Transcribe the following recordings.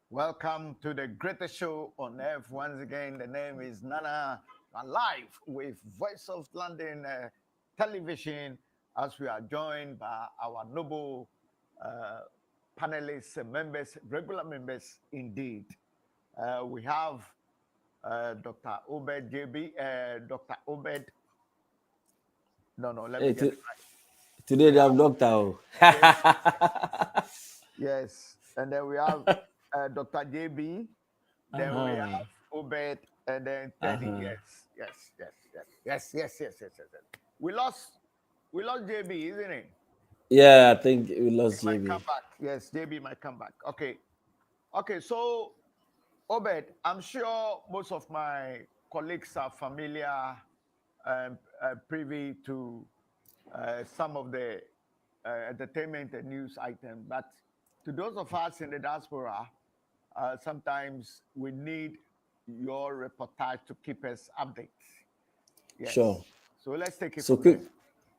Welcome to the greatest show on earth. Once again, the name is Nana, and live with Voice of London Television, as we are joined by our noble uh, panelists, members, regular members indeed. We have Dr. Obed JB, Dr. Obed. No, let me Hey, get it right. today they have doctor. Yes, and then we have Dr. JB. Then we have Obed, and then Teddy. Yes. We lost JB, isn't it? Yeah, I think we lost He might JB. come back. Yes, JB might come back. Okay. So Obed, I'm sure most of my colleagues are familiar and privy to some of the entertainment and news items, but to those of us in the diaspora, sometimes we need your reportage to keep us updated. Yes. Sure. So let's take it So from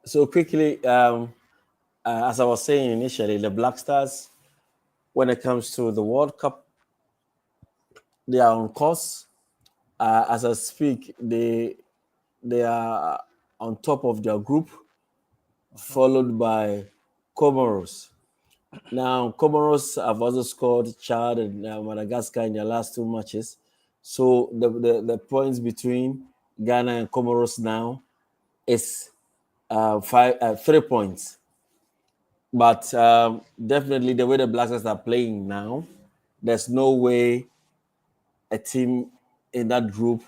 there. quickly, as I was saying initially, the Black Stars, when it comes to the World Cup, they are on course. As I speak, they are on top of their group, followed by Comoros. Now, Comoros have also scored Chad and Madagascar in their last two matches. So the points between Ghana and Comoros now is 3 points. But definitely the way the Black Stars are playing now, there's no way a team in that group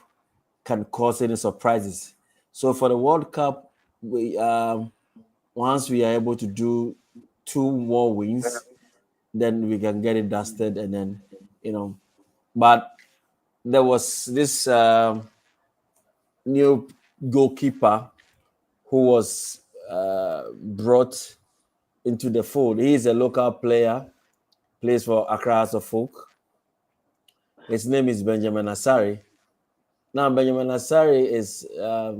can cause any surprises. So for the World Cup, once we are able to do 2 more wins, then we can get it dusted, and then But there was this new goalkeeper who was brought into the fold. He is a local player, plays for Accra as a folk. His name is Benjamin Asari. Now, Benjamin Asari is a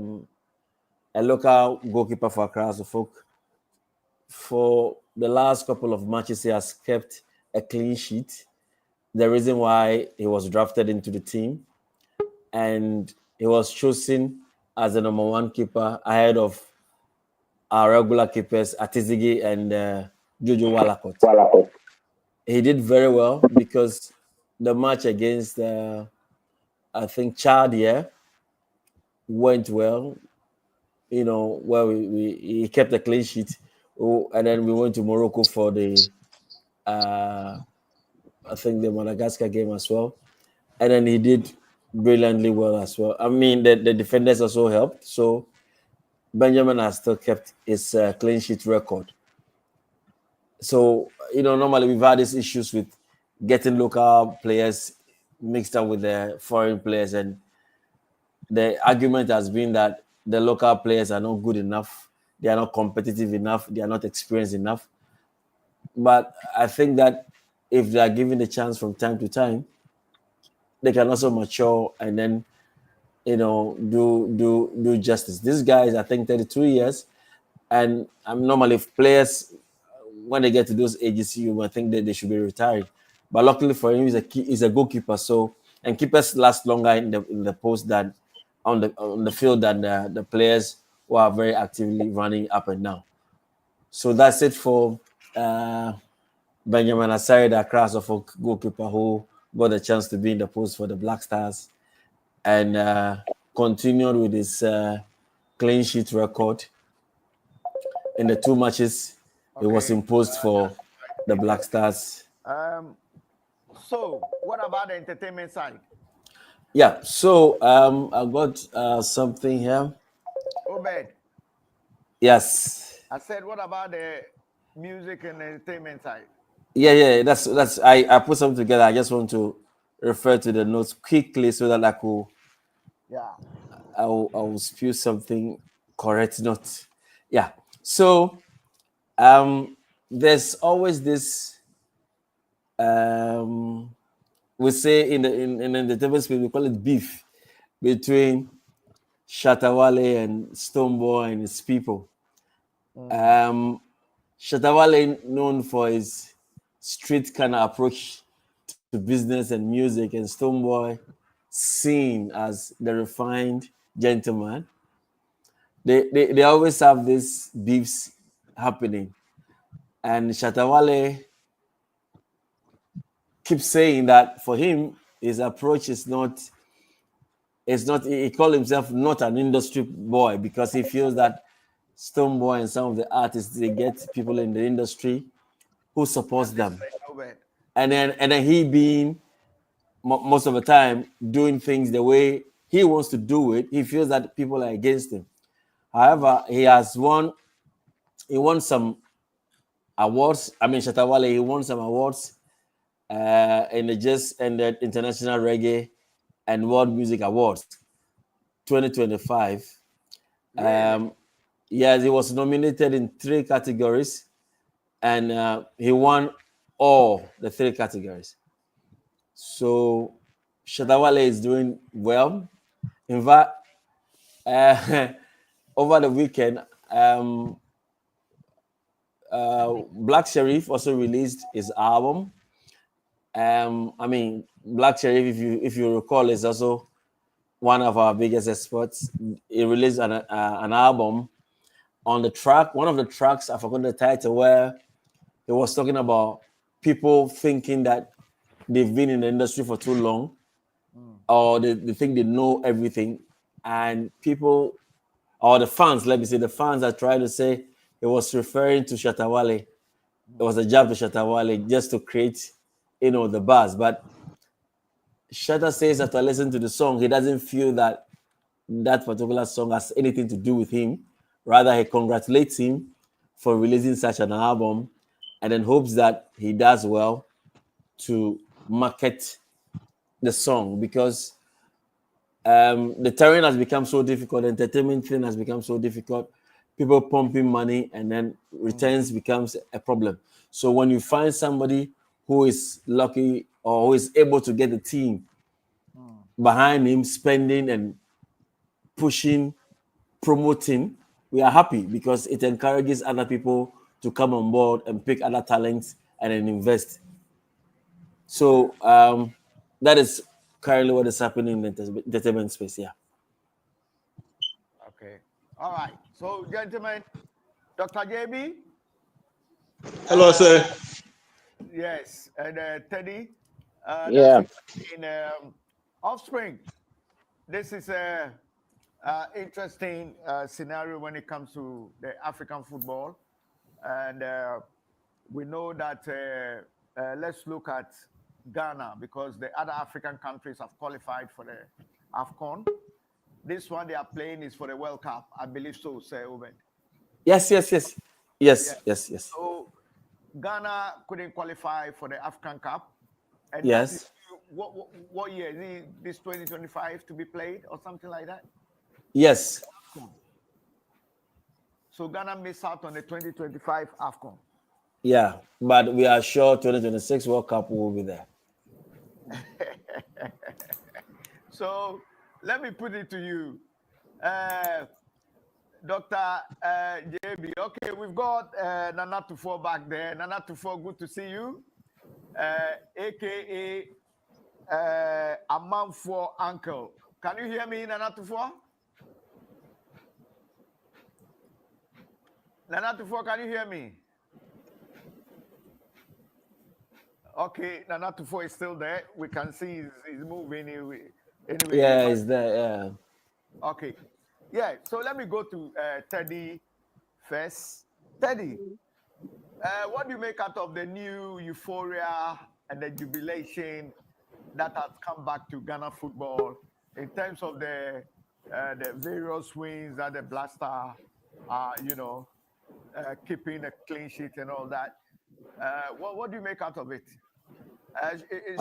local goalkeeper for Accra as a folk. For the last couple of matches, he has kept a clean sheet. The reason why he was drafted into the team, and he was chosen as the number 1 keeper ahead of our regular keepers, Atizigi and Jojo Walakot. He did very well because the match against, I think, Chad went well. Where he kept a clean sheet. And then we went to Morocco for the, I think, the Madagascar game as well. And then he did brilliantly well as well. I mean, the defenders also helped. So Benjamin has still kept his clean sheet record. So, normally we've had these issues with getting local players mixed up with the foreign players. And the argument has been that the local players are not good enough. They are not competitive enough. They are not experienced enough. But I think that if they are given the chance from time to time, they can also mature and then, do justice. This guy is, I think, 32 years. And normally if players, when they get to those ages, you might think that they should be retiring. But luckily for him, he's a goalkeeper. So, and keepers last longer in the post than on the field than the players who are very actively running up and down. So that's it for Benjamin Asari, the Accra Suffolk goalkeeper who got a chance to be in the post for the Black Stars and continued with his clean sheet record. In the 2 matches, it was imposed for the Black Stars. So what about the entertainment side? Yeah, so I got something here. Obed. Yes. I said, what about the music and entertainment side? Yeah. That's. I put something together. I just want to refer to the notes quickly so that I could. Yeah. I will spew something correct. Not. Yeah. So there's always this um, we say in the entertainment space we call it beef between Shatawale and Stoneboy and his people. Mm. Um, Shatawale known for his street kind of approach to business and music, and Stoneboy seen as the refined gentleman. They always have these beefs happening, and Shatawale keeps saying that for him his approach is not, it's not, he called himself not an industry boy because he feels that Stoneboy and some of the artists, they get people in the industry who supports I'm them, listening, Obed. and then he being most of the time doing things the way he wants to do it, he feels that people are against him. Mm. However, he won some awards. I mean, Shatawale, he won some awards in the just ended International Reggae and World Music Awards 2025. Really? Um, yes, he was nominated in 3 categories, and he won all the 3 categories. So Shatawale is doing well. In fact, over the weekend, Black Sherif also released his album. I mean, Black Sherif, if you recall, is also one of our biggest experts. He released an album. On the track, one of the tracks, I forgot the title, where he was talking about people thinking that they've been in the industry for too long, Mm. or they think they know everything, and people, or the fans, let me say, the fans are trying to say it was referring to Shatawale. It was a jab to Shatawale just to create, the buzz. But Shatta says after listening to the song, he doesn't feel that that particular song has anything to do with him. Rather, he congratulates him for releasing such an album, and then hopes that he does well to market the song, because the terrain has become so difficult, the entertainment thing has become so difficult, people pumping money, and then Mm. returns becomes a problem. So when you find somebody who is lucky or who is able to get the team Mm. behind him spending and pushing, promoting, we are happy because it encourages other people to come on board and pick other talents and then invest. So that is currently what is happening in the entertainment space. Yeah. Okay. All right. So, gentlemen, Dr. JB, Hello, uh, sir. yes, and Teddy, that's Yeah. in Offspring. This is a interesting scenario when it comes to the African football, and we know that. Let's look at Ghana because the other African countries have qualified for the AFCON. This one they are playing is for the World Cup, I believe so, Sir Obed. Yes, yes, yes, Yeah. yes, yes, yes, So Ghana couldn't qualify for the African Cup, and that is yes, what year is it? This 2025 to be played or something like that. yes. AFCON. So Ghana missed out on the 2025 AFCON. Yeah, but we are sure 2026 World Cup will be there. So let me put it to you, uh, Dr. JB. Okay, we've got Nana Tufo back there. Nana Tufo, good to see you. AKA a man for uncle. Can you hear me, Nana Tufo? Nana Tufo, can you hear me? Okay, Nana Tufo is still there. We can see he's moving. Anyway, he Yeah, might. is there? Yeah. Okay. Yeah, so let me go to Teddy first. Teddy, what do you make out of the new euphoria and the jubilation that has come back to Ghana football in terms of the various wins that the Blaster are, keeping a clean sheet and all that? What do you make out of it?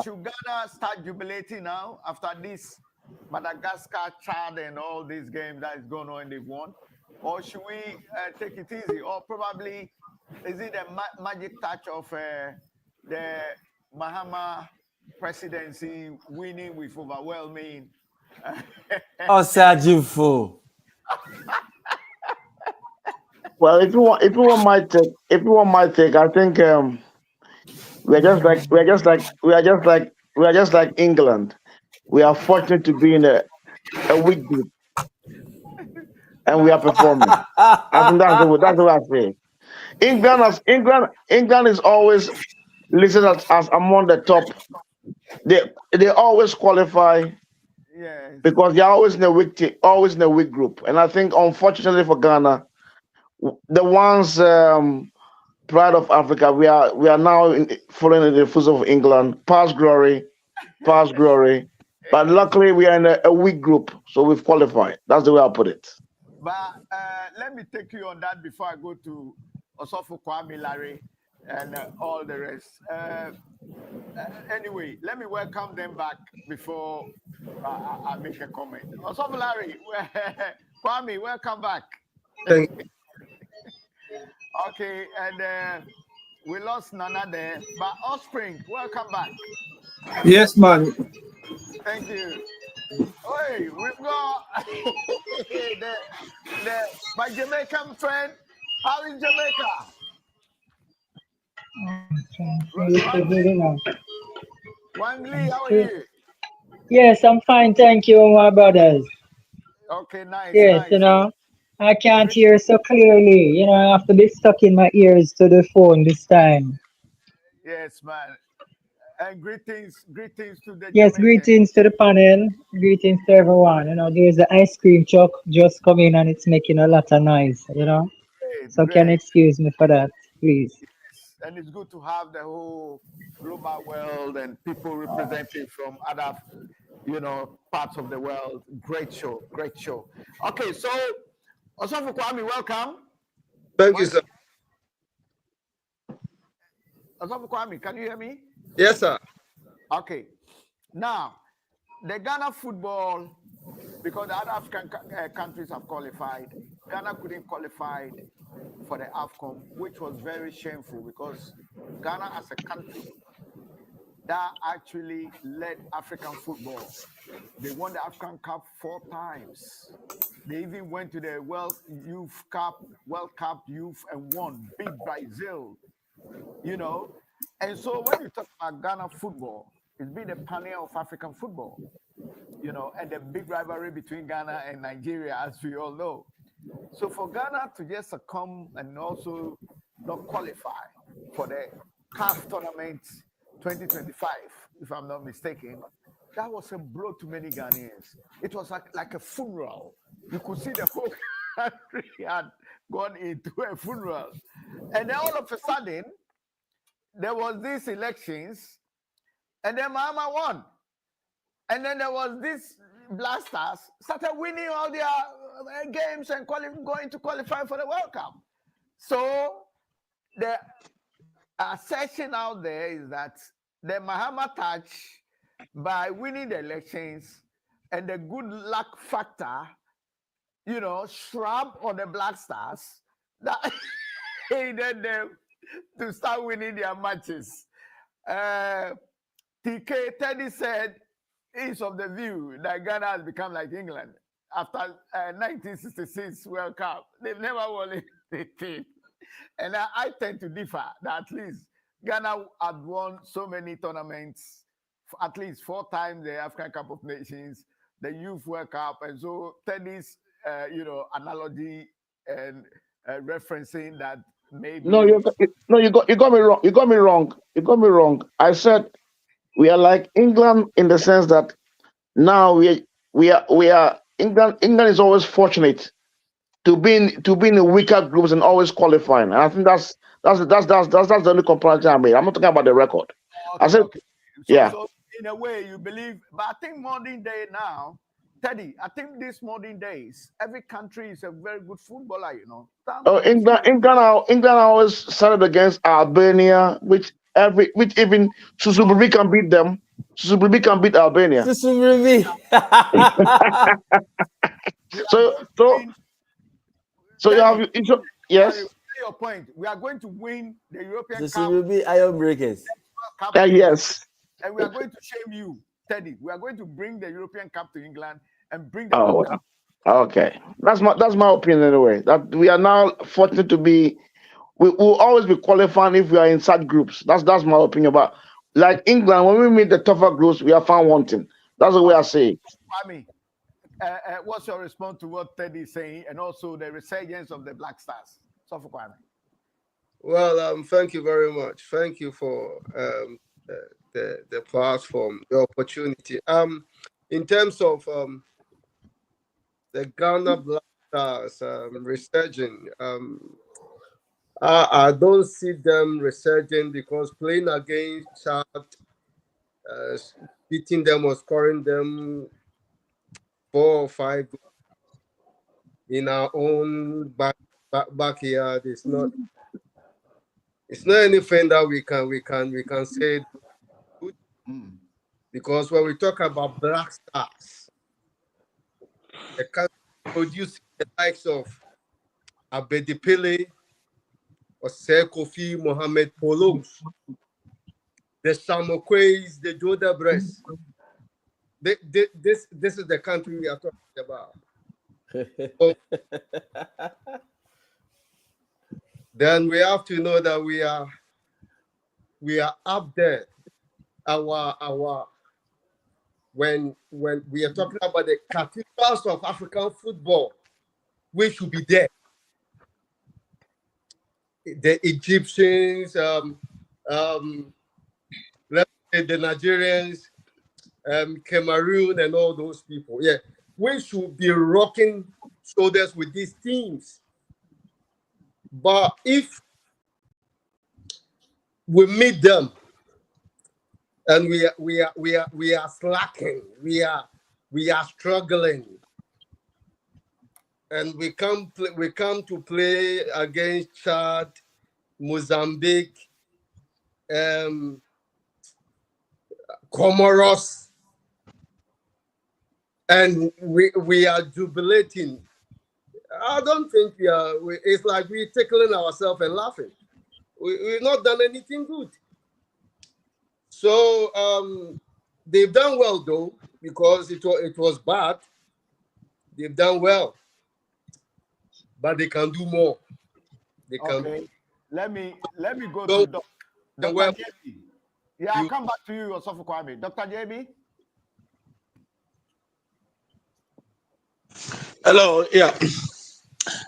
Should Ghana start jubilating now after this Madagascar, Chad, and all these games that is going on and they've won? Or should we take it easy? Or probably is it a magic touch of the Mahama presidency winning with overwhelming? Osagyefo. Well, if you want my take, I think we are just like England. We are fortunate to be in a weak group, and we are But performing. I think that's the way I say it. England is always listed as among the top. They always qualify yes, because they're always in a always in a weak group. And I think unfortunately for Ghana, the ones pride of Africa, we are now following in the footsteps of England, past glory. But luckily we are in a weak group, so we've qualified. That's the way I put it. but let me take you on that before I go to Osofo Kwame Larry and all the rest. Anyway, let me welcome them back before I make a comment. Osofo Larry, Kwame, welcome back. Thank Okay, and we lost Nana there, but Offspring, welcome back. Yes, man. Thank you. Hey, we've got the, my Jamaican friend. How is Jamaica? Wang Lee, Wang Lee, how are you? Yes, I'm fine, thank you, my brothers. Okay, nice, Yes, nice. I can't Great, hear so clearly. I have to be stuck in my ears to the phone this time. yes, man. And greetings to the Yes, Jamaican. greetings to the panel. Greetings to everyone. There's the ice cream truck just coming and it's making a lot of noise. Great, So can you great. excuse me for that, please? Yes, and it's good to have the whole global world and people representing from other, parts of the world. Great show, great show. Okay, so Osofo Kwame, welcome. Thank you, Well, sir. Osofo Kwame, can you hear me? Yes, sir. Okay. Now, the Ghana football, because the other African countries have qualified, Ghana couldn't qualify for the AFCON, which was very shameful because Ghana as a country that actually led African football. They won the African Cup 4 times. They even went to the World Cup Youth and won, beat Brazil, you know. And so when you talk about Ghana football, it's been the pioneer of African football, and the big rivalry between Ghana and Nigeria, as we all know. So for Ghana to just succumb and also not qualify for the CAF tournament 2025, if I'm not mistaken, that was a blow to many Ghanaians. It was like a funeral. You could see the whole country had gone into a funeral. And then all of a sudden, there was these elections, and then Mahama won. And then there was this Black Stars started winning all their games and going to qualify for the World Cup. So the assertion out there is that the Mahama touch by winning the elections and the good luck factor, shrub on the Black Stars that aided them to start winning their matches. TK Teddy said he's of the view that Ghana has become like England after 1966 World Cup. They've never won anything. And I tend to differ that at least Ghana had won so many tournaments, at least 4 times the African Cup of Nations, the Youth World Cup. And so Teddy's, analogy and referencing that No, maybe, you got me wrong. You got me wrong. You got me wrong. I said we are like England in the sense that now we are England. England is always fortunate to be in the weaker groups and always qualifying. And I think that's the only comparison I made. I'm not talking about the record. I okay, said, okay. So, yeah. so in a way, you believe, but I think modern day now, Teddy, I think these modern days, every country is a very good footballer. Some Oh, countries, England always started against Albania, which even Suzububi can beat them. Susubribi can beat Albania. Susubribi. So you have yes. Sorry, your point. We are going to win the European Cup. Susubribi Iron Breakers. Yes. And we are going to shame you, Teddy. We are going to bring the European Cup to England and bring the Oh, World Cup. okay. That's my opinion anyway. That we are now fortunate to be. We will always be qualifying if we are in such groups. That's my opinion. But like England, when we meet the tougher groups, we are found wanting. That's the way I say it. Kwame, what's your response to what Teddy is saying, and also the resurgence of the Black Stars? So for Kwame. Well, thank you very much. Thank you for the platform, the opportunity. In terms of the Ghana Black Stars resurging, I don't see them resurging because playing against Chad, beating them or scoring them 4 or 5 in our own backyard is not. It's not anything that we can say good, because when we talk about Black Stars, the country producing the likes of Abedi Pele or Kofi Mohamed Polos, the Samokweis, the Joda Bress. This is the country we are talking about. So, then we have to know that we are up there. Our when we are talking about the cathedrals of African football, we should be there. The Egyptians, let's say the Nigerians, Cameroon, and all those people. Yeah, we should be rocking shoulders with these teams. But if we meet them and we are slacking, we are struggling, and we come to play against Chad, Mozambique, Comoros, and we are jubilating. I don't think it's like we're tickling ourselves and laughing. We've not done anything good. So they've done well though, because it was bad. They've done well, but they can do more. They can. Okay. Let me go to Dr. JB. Yeah, I'll come back to you, Osofo Kwame. Dr. JB. Hello, yeah.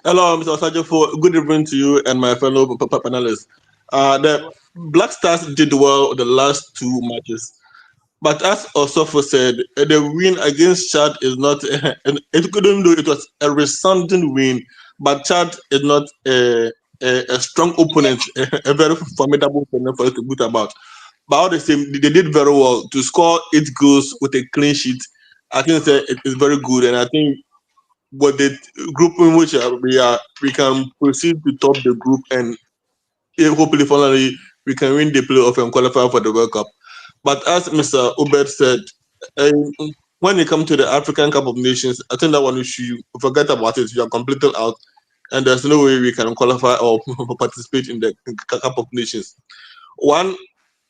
Hello, Mr. Osagyefo. Good evening to you and my fellow panelists. The Black Stars did well the last 2 matches, but as Osofo said, the win against Chad is not. It couldn't do. It was a resounding win, but Chad is not a strong opponent, a very formidable opponent for us to put about. But all the same, they did very well to score 8 goals with a clean sheet. I think it is very good, and I think what the group in which we can proceed to top the group, and hopefully finally we can win the playoff and qualify for the World Cup. But as Mr. Obed said, when it comes to the African Cup of Nations, I think that one issue, forget about it. You are completely out, and there's no way we can qualify or participate in the Cup of Nations. One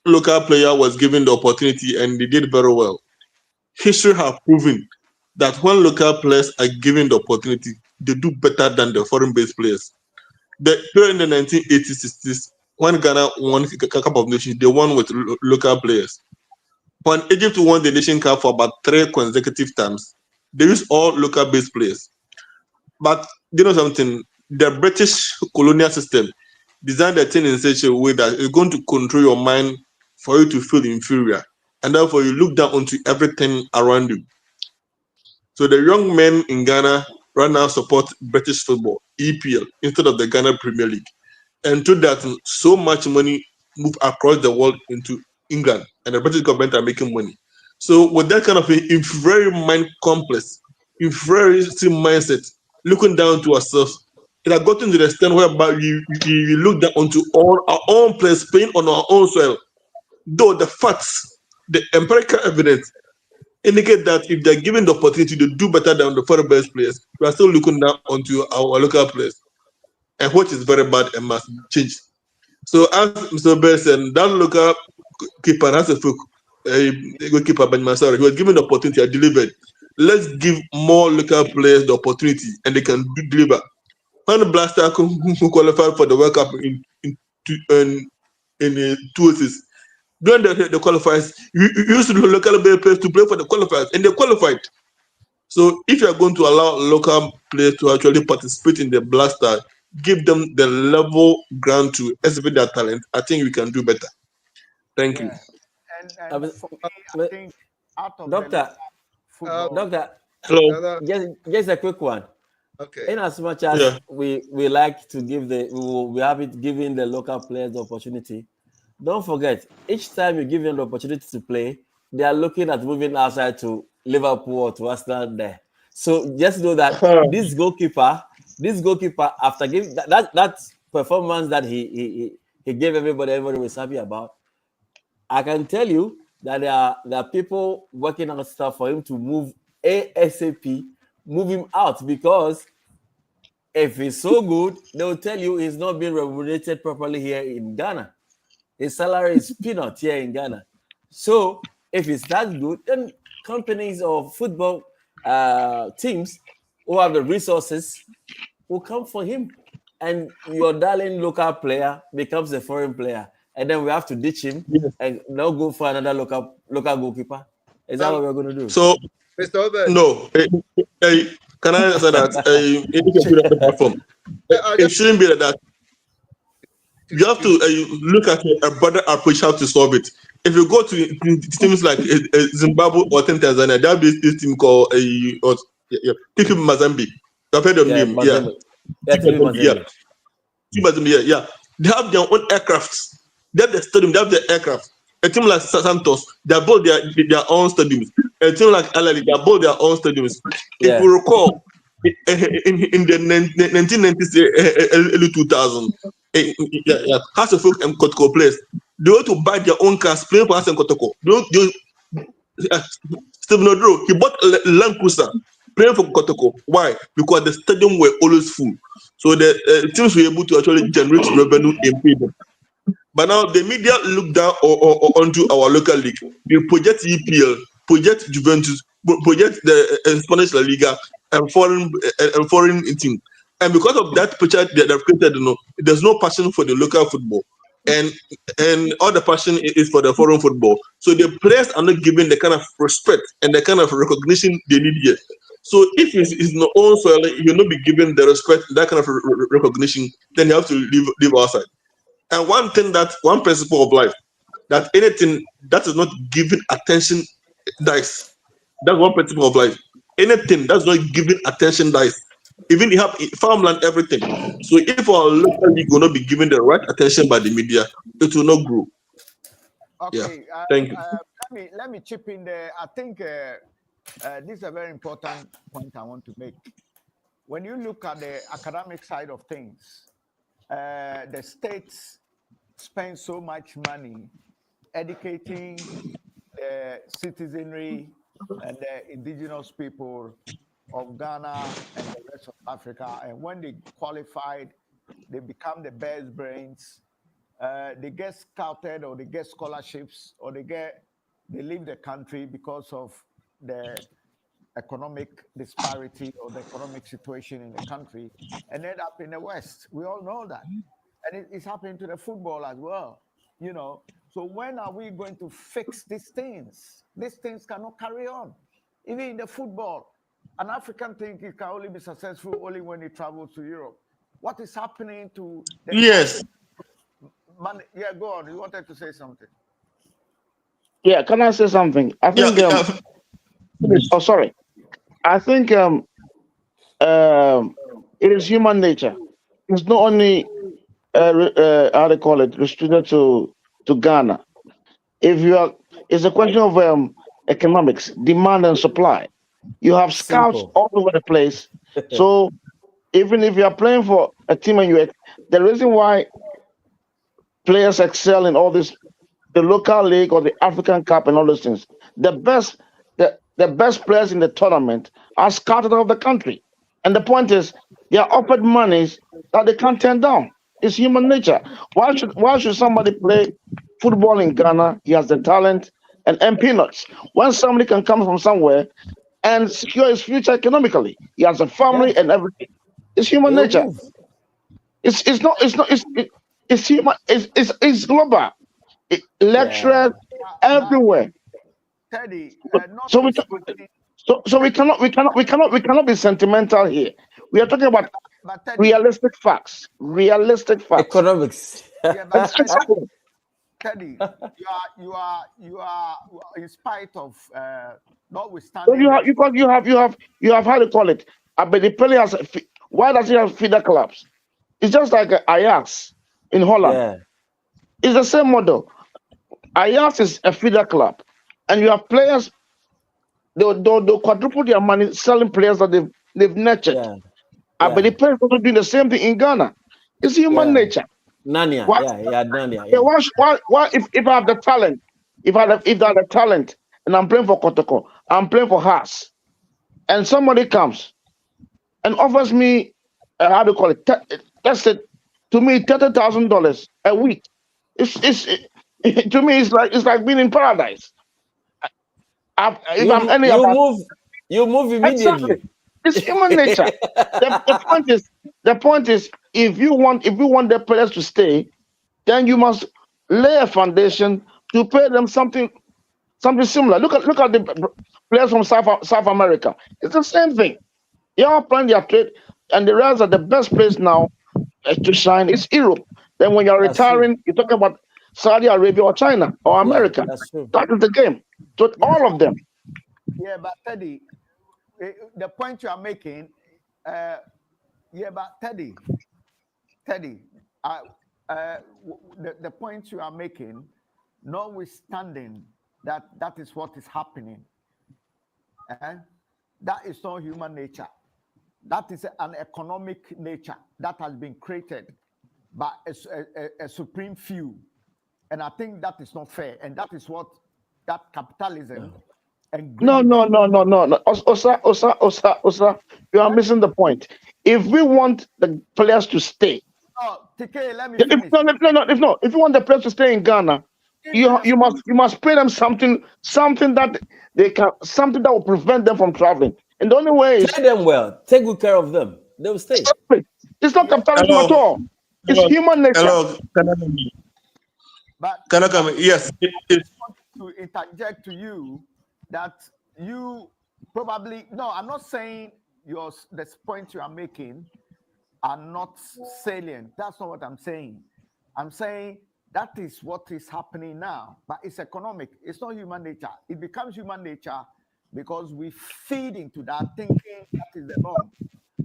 local player was given the opportunity, and they did very well. History have proven that when local players are given the opportunity, they do better than the foreign-based players. During the 1980s, 60s, when Ghana won the Cup of Nations, they won with local players. When Egypt won the Nation Cup for about 3 consecutive times, they used all local-based players. But you know something? The British colonial system designed the thing in such a way that it's going to control your mind for you to feel inferior, and therefore you look down onto everything around you. So the young men in Ghana right now support British football, EPL, instead of the Ghana Premier League. And to that, so much money move across the world into England, and the British government are making money. So with that kind of inferior mind complex, inferiority mindset, looking down to ourselves, it has gotten to the extent whereby we look down onto all our own players playing on our own soil. Though the facts the empirical evidence indicate that if they're given the opportunity to do better than the foreign best players, we are still looking down onto our local players, and which is very bad and must change. So as Mr. Bell said, that local keeper has a goalkeeper, Benjamin Sorry, he was given the opportunity and delivered. Let's give more local players the opportunity and they can deliver. When Blaster who qualified for the World Cup in 2006, during the qualifiers, you used to local players to play for the qualifiers, and they qualified. So if you are going to allow local players to actually participate in the Blaster, give them the level ground to exhibit their talent, I think we can do better. Thank you. And for me, I think out of the Doctor, local football, Doctor, Hello. just a quick one. Okay. In as much as we like to give we have it giving the local players the opportunity, don't forget, each time you give them the opportunity to play, they are looking at moving outside to Liverpool or to Arsenal there. So just know that this goalkeeper, after giving that performance that he gave everybody was happy about, I can tell you that there are people working on stuff for him to move ASAP, move him out, because if he's so good, they'll tell you he's not being remunerated properly here in Ghana. His salary is peanut here in Ghana. So if it's that good, then companies or football teams who have the resources will come for him. And your darling local player becomes a foreign player. And then we have to ditch him and now go for another local goalkeeper. Is that what we're going to do? So, Mr. Obed, no. Can I answer that? It shouldn't be like that. You have to look at a broader approach how to solve it. If you go to teams like Zimbabwe or Tanzania, there be this team called Mozambique. I've heard of name. Mozambique. Yeah. They have their own aircrafts. They have the stadium. They have the aircraft. A team like Santos, they have built their own stadiums. A team like Alali, they have built their own stadiums. If you recall, in the 1990s, early 2000, House of Folk and Kotoko players, they want to buy their own cars, playing for House and Kotoko. Stephen Odro, he bought Land Cruiser, playing for Kotoko. Why? Because the stadium were always full. So the teams were able to actually generate revenue and pay them. But now the media look down onto our local league. They project EPL, project Juventus, project the Spanish La Liga and foreign team. And because of that picture that they've created, there's no passion for the local football. And all the passion is for the foreign football. So the players are not given the kind of respect and the kind of recognition they need here. So if it's in your own soil, you'll not be given the respect, that kind of recognition, then you have to live outside. And one principle of life, that anything that is not given attention dies. That's one principle of life. Anything that's not given attention dies. Even if you have farmland, everything. So if our local league will not be given the right attention by the media, it will not grow. Okay. Yeah. Thank you. Let me chip in there. I think this is a very important point I want to make. When you look at the academic side of things, the states spend so much money educating the citizenry and the indigenous people of Ghana and the rest of Africa. And when they qualified, they become the best brains. They get scouted or they get scholarships or they leave the country because of the economic disparity or the economic situation in the country and end up in the West. We all know that. And it's happening to the football as well, So when are we going to fix these things? These things cannot carry on. Even in the football, an African thing can only be successful only when it travels to Europe. What is happening to the Yes. Yeah, go on. You wanted to say something. Yeah, can I say something? I think oh sorry. I think it is human nature. It's not only how they call it, restricted to Ghana. It's a question of economics, demand and supply. You have scouts all over the place. So even if you are playing for a team and the reason why players excel in all these the local league or the African Cup and all those things. The best players in the tournament are scattered out of the country. And the point is, they are offered monies that they can't turn down. It's human nature. Why should somebody play football in Ghana? He has the talent and peanuts. When somebody can come from somewhere and secure his future economically, he has a family and everything. It's human He'll nature. move. It's human. It's global. Lecturers everywhere. Teddy, not So to we speak, so we cannot be sentimental here. We are talking about but Teddy, realistic facts. Realistic facts. Economics. yeah, but Exactly. Teddy, you are in spite of So notwithstanding you that. have you have how to call it. But the players. Why does he have feeder clubs? It's just like Ajax in Holland. Yeah. It's the same model. Ajax is a feeder club, and you have players. They'll quadruple their money selling players that they've nurtured. Yeah. But the players also doing the same thing in Ghana. It's human Yeah. nature. Nania. Why? Yeah. Yeah. Nania. Yeah, Yeah. why if I have the talent, if I have the talent, and I'm playing for Kotoko, I'm playing for Haas, and somebody comes and offers me, how do you call it? That's it. To me, $30,000 a week. To me, it's like being in paradise. If I'm You any you about move. You move exactly, immediately. it's human nature. The point is, if you want the players to stay, then you must lay a foundation to pay them something similar. Look at the players from South America. It's the same thing. They are playing their trade, and the rest are the best place now to shine is Europe. Then when you're That's true. retiring, you're talking about Saudi Arabia or China or Yeah. America. That's true. That is the game. So Yeah, all of them. yeah, but Teddy, the point you are making, uh, yeah, but Teddy, the point you are making, notwithstanding that is what is happening, eh, that is not human nature. That is an economic nature that has been created by a supreme few. And I think that is not fair. And that is what that capitalism and No, greediness. no. Osa, you are missing the point. If we want the players to stay, Oh, TK, let me if finish. if you want the players to stay in Ghana, you must pay them something that will prevent them from traveling. And the only way is Pay them well. Take good care of them. They will stay. it's not Yeah, capitalism at Hello. all. It's Hello. human nature. Hello. Can I come in? but Can I come in? Yes. to interject to you that you probably no, I'm not saying the point you are making are not salient. That's not what I'm saying. I'm saying that is what is happening now, but it's economic. It's not human nature. It becomes human nature because we feed into that thinking that is the norm.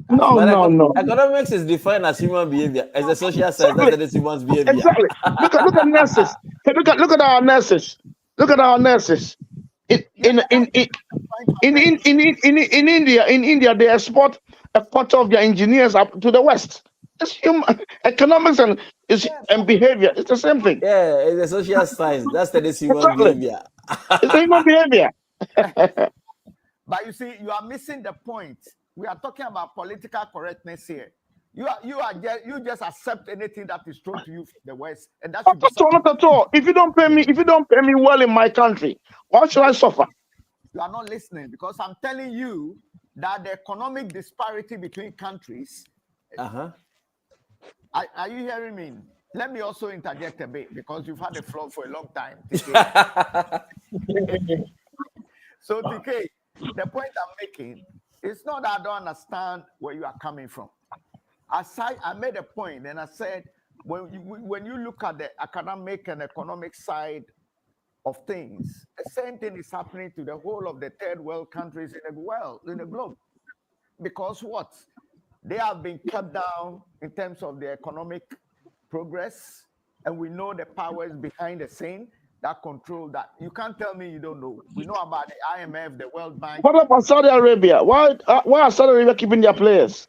No, But no. economics is defined as human behavior, as a social science. That's that is human behavior. Exactly. Look at nurses. Hey, look at our nurses. Look at our nurses. In Yeah, in in in in in, in India, they export a quarter of their engineers up to the West. It's human economics and behavior. It's the same thing. Yeah, it's a social science. That's that is human Exactly. behavior. It's a human behavior. but you see, you are missing the point. We are talking about political correctness here. You just accept anything that is thrown to you from the West, and that should be something. Not at all. If you don't pay me well in my country, why should I suffer? You are not listening because I'm telling you that the economic disparity between countries. Uh-huh. Are you hearing me? Let me also interject a bit because you've had the floor for a long time. So, TK, the point I'm making is not that I don't understand where you are coming from. I made a point and I said, when you look at the academic and economic side of things, the same thing is happening to the whole of the third world countries in the globe. Because what? They have been cut down in terms of their economic progress, and we know the powers behind the scene that control that. You can't tell me you don't know. We know about the IMF, the World Bank. What about Saudi Arabia? Why are Saudi Arabia keeping their players?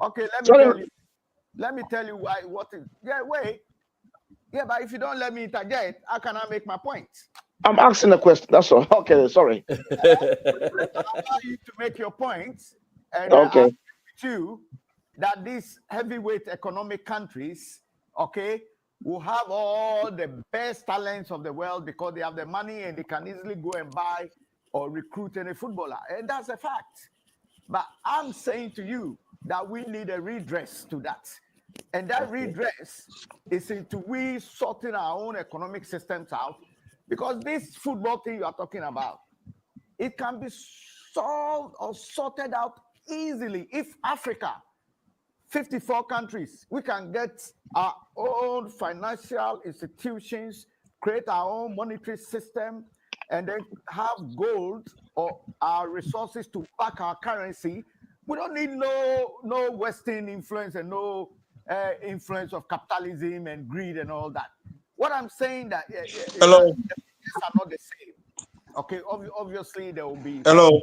Okay, let me tell you why. What is? Yeah, wait. Yeah, but if you don't let me interject, how can I make my point? I'm asking a question. That's all. Okay, sorry. Allow you to make your point, and I Okay. with you that these heavyweight economic countries, okay, will have all the best talents of the world because they have the money and they can easily go and buy or recruit any footballer, and that's a fact. But I'm saying to you that we need a redress to that. And that redress is into we sorting our own economic systems out. Because this football thing you are talking about, it can be solved or sorted out easily if Africa, 54 countries, we can get our own financial institutions, create our own monetary system, and then have gold or our resources to back our currency. We don't need no Western influence and no influence of capitalism and greed and all that. What I'm saying that is Hello. that the businesses are not the same. Okay, obviously there will be Hello.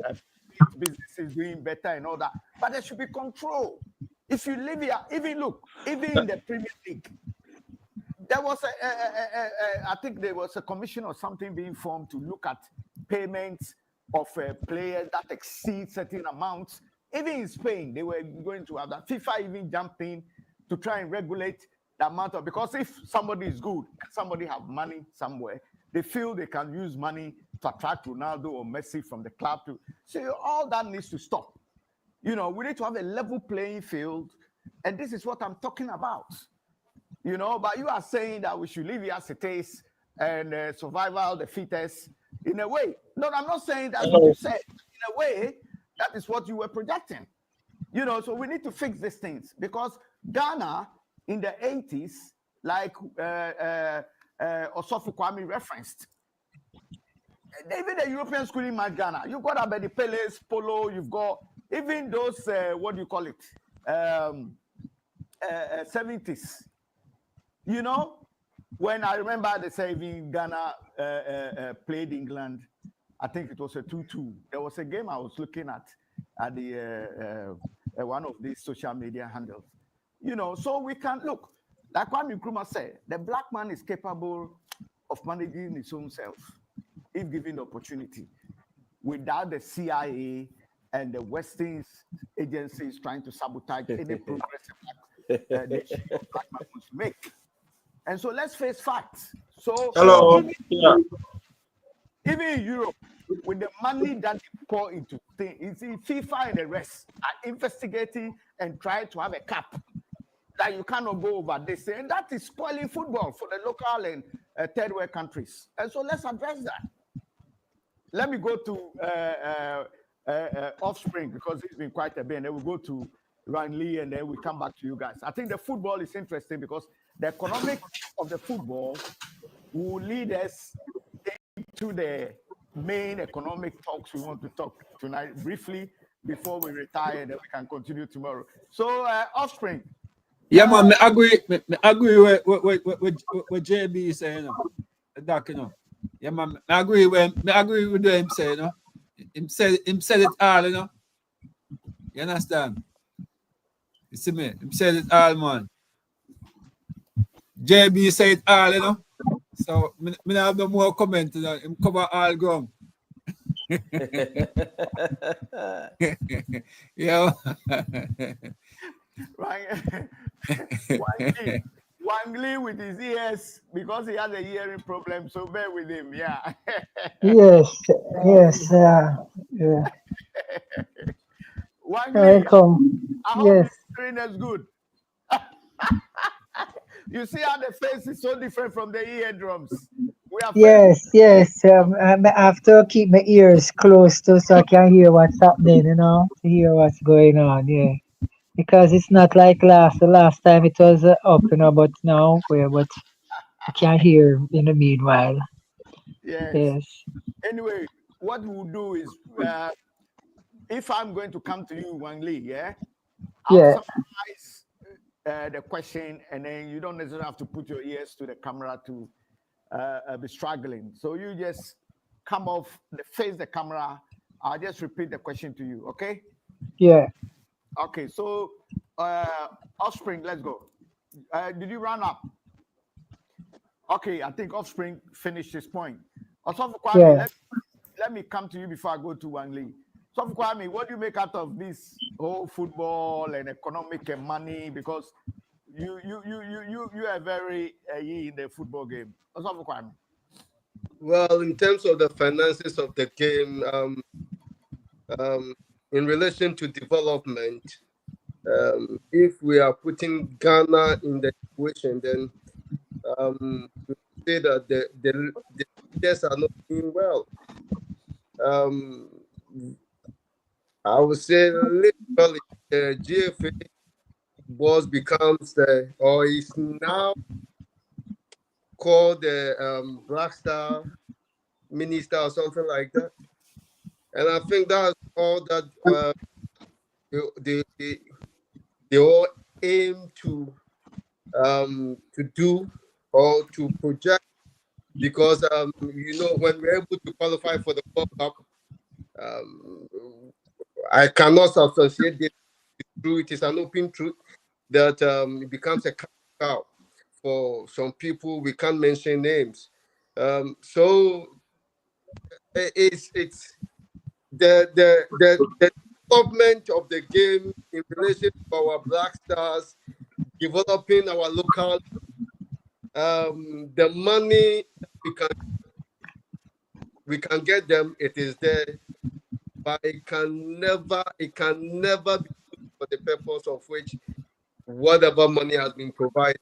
businesses doing better and all that, but there should be control. If you live here, even in the Premier League, there was I think there was a commission or something being formed to look at payments of players that exceed certain amounts. Even in Spain, they were going to have that. FIFA even jumped in to try and regulate the amount of, because if somebody is good and somebody have money somewhere, they feel they can use money to attract Ronaldo or Messi from the club to. So all that needs to stop. We need to have a level playing field, and this is what I'm talking about. But you are saying that we should leave it as it is and survival the fittest in a way. No, I'm not saying that's what you said. In a way, that is what you were projecting. So we need to fix these things because Ghana in the 80s, like Osagyefo Kwame referenced, even the Europeans couldn't match Ghana. You've got Abedi Pele's Polo, you've got even those, what do you call it, 70s. When I remember they say even Ghana played England, I think it was a 2-2. There was a game I was looking at the one of these social media handles. So we can look, like Kwame Nkrumah said, the black man is capable of managing his own self if given the opportunity, without the CIA and the Western agencies trying to sabotage any progress the black man wants to make. And so let's face facts. So Hello. even in Europe, with the money that they pour into things, FIFA and the rest are investigating and trying to have a cap that you cannot go over this. And that is spoiling football for the local and third world countries. And so let's address that. Let me go to Offspring because it's been quite a bit. And then we'll go to Ryan Lee and then we come back to you guys. I think the football is interesting because the economics of the football will lead us into the main economic talks we want to talk tonight briefly before we retire, and then we can continue tomorrow. So, Offspring. Yeah, man, I agree with JB saying, Doc, Yeah, man, I agree with what him saying, Him said it all, You understand? You see me? Him said it all, man. JB said it all, So me have no more comment, Him cover all ground. Yeah. Wang Lee with his ears because he has a hearing problem, so bear with him. Yeah. Yes, yeah. Wang Lee, Welcome. I hope Yes. your screen is good. You see how the face is so different from the eardrums. We are Yes. I have to keep my ears close to so I can hear what's happening, to hear what's going on, yeah. Because it's not like the last time it was up, but now but I can't hear in the meanwhile. Yes. Anyway, what we'll do is, if I'm going to come to you, Wang Lee, I'll summarize the question, and then you don't necessarily have to put your ears to the camera to be struggling. So you just come off, face the camera. I'll just repeat the question to you, okay? Yeah. Okay, so Offspring, let's go. Did you run up? Okay, I think Offspring finished his point. Also, Kwame, Yeah. let me come to you before I go to Wang Lee. So, Kwame, what do you make out of this whole football and economic and money? Because you are very in the football game. Also, Kwame. Well, in terms of the finances of the game, um, in relation to development, if we are putting Ghana in the equation, then we say that the leaders are not doing well. I would say literally the GFA boss becomes the, or is now called the Black Star Minister or something like that. And I think that's all that they all aim to do or to project, because when we're able to qualify for the World Cup, um, I cannot substantiate this true. It is an open truth that it becomes a cow for some people. We can't mention names. So it's the development of the game in relation to our Black Stars, developing our local, the money we can get them, it is there, but it can never be used for the purpose of which whatever money has been provided.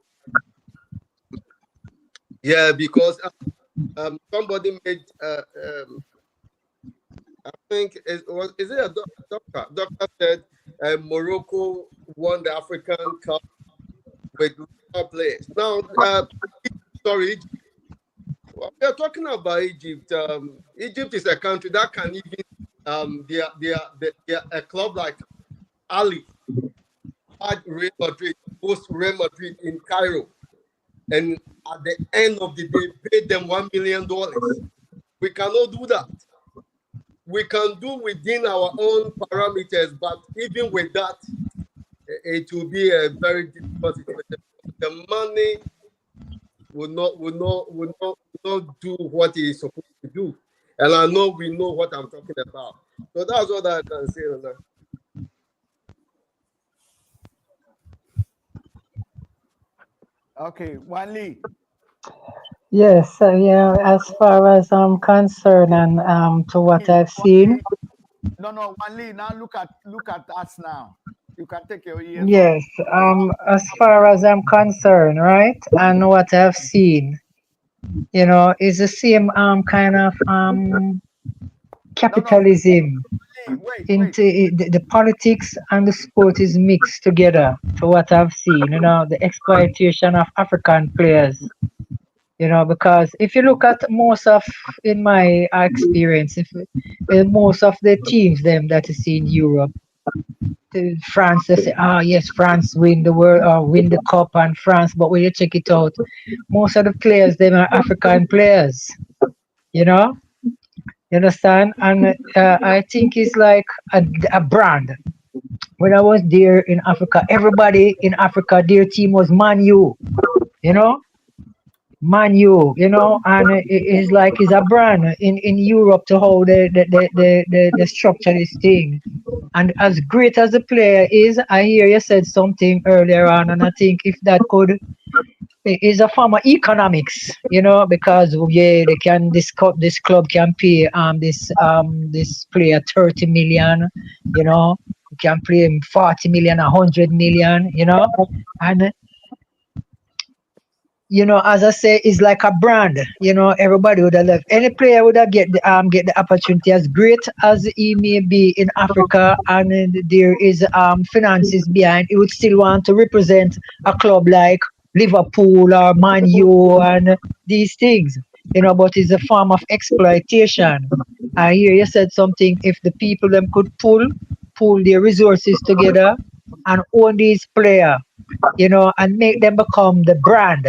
Yeah, because somebody made I think is it a doctor? Doctor said Morocco won the African Cup with local players. Now, sorry, we are talking about Egypt. Egypt is a country that can even they are a club like Ali had Real Madrid, host Real Madrid in Cairo, and at the end of the day, paid them $1 million. We cannot do that. We can do within our own parameters, but even with that, it will be a very difficult situation. The money will not do what it is supposed to do. And I know we know what I'm talking about. So that's what I can say on that. Okay, Wan Lee. Yes, yeah, as far as I'm concerned and to what I've seen, No, Wan Lee. Now look at us now. You can take your ears off. yes, as far as I'm concerned, right, and what I've seen, is the same kind of No, capitalism wait. into the politics and the sport is mixed together to what I've seen, the exploitation of African players. Because if you look at most of, in my experience, if most of the teams them that you see in Europe, France, they say, oh yes, France win the world or win the cup and France, but when you check it out, most of the players them are African players. You know, you understand? And I think it's like a brand. When I was there in Africa, everybody in Africa, their team was Man U. You know, Man U, and it's like it's a brand in Europe to how the structure this thing. And as great as the player is, I hear you said something earlier on, and I think if that could is a form of economics, because yeah, they can this club can pay this player 30 million, you can play him 40 million, 100 million, and as I say, it's like a brand. Everybody would have left. Any player would have get the opportunity as great as he may be in Africa, and there is finances behind. He would still want to represent a club like Liverpool or Man U and these things. But it's a form of exploitation. I hear you said something. If the people them could pull their resources together and own these players, and make them become the brand,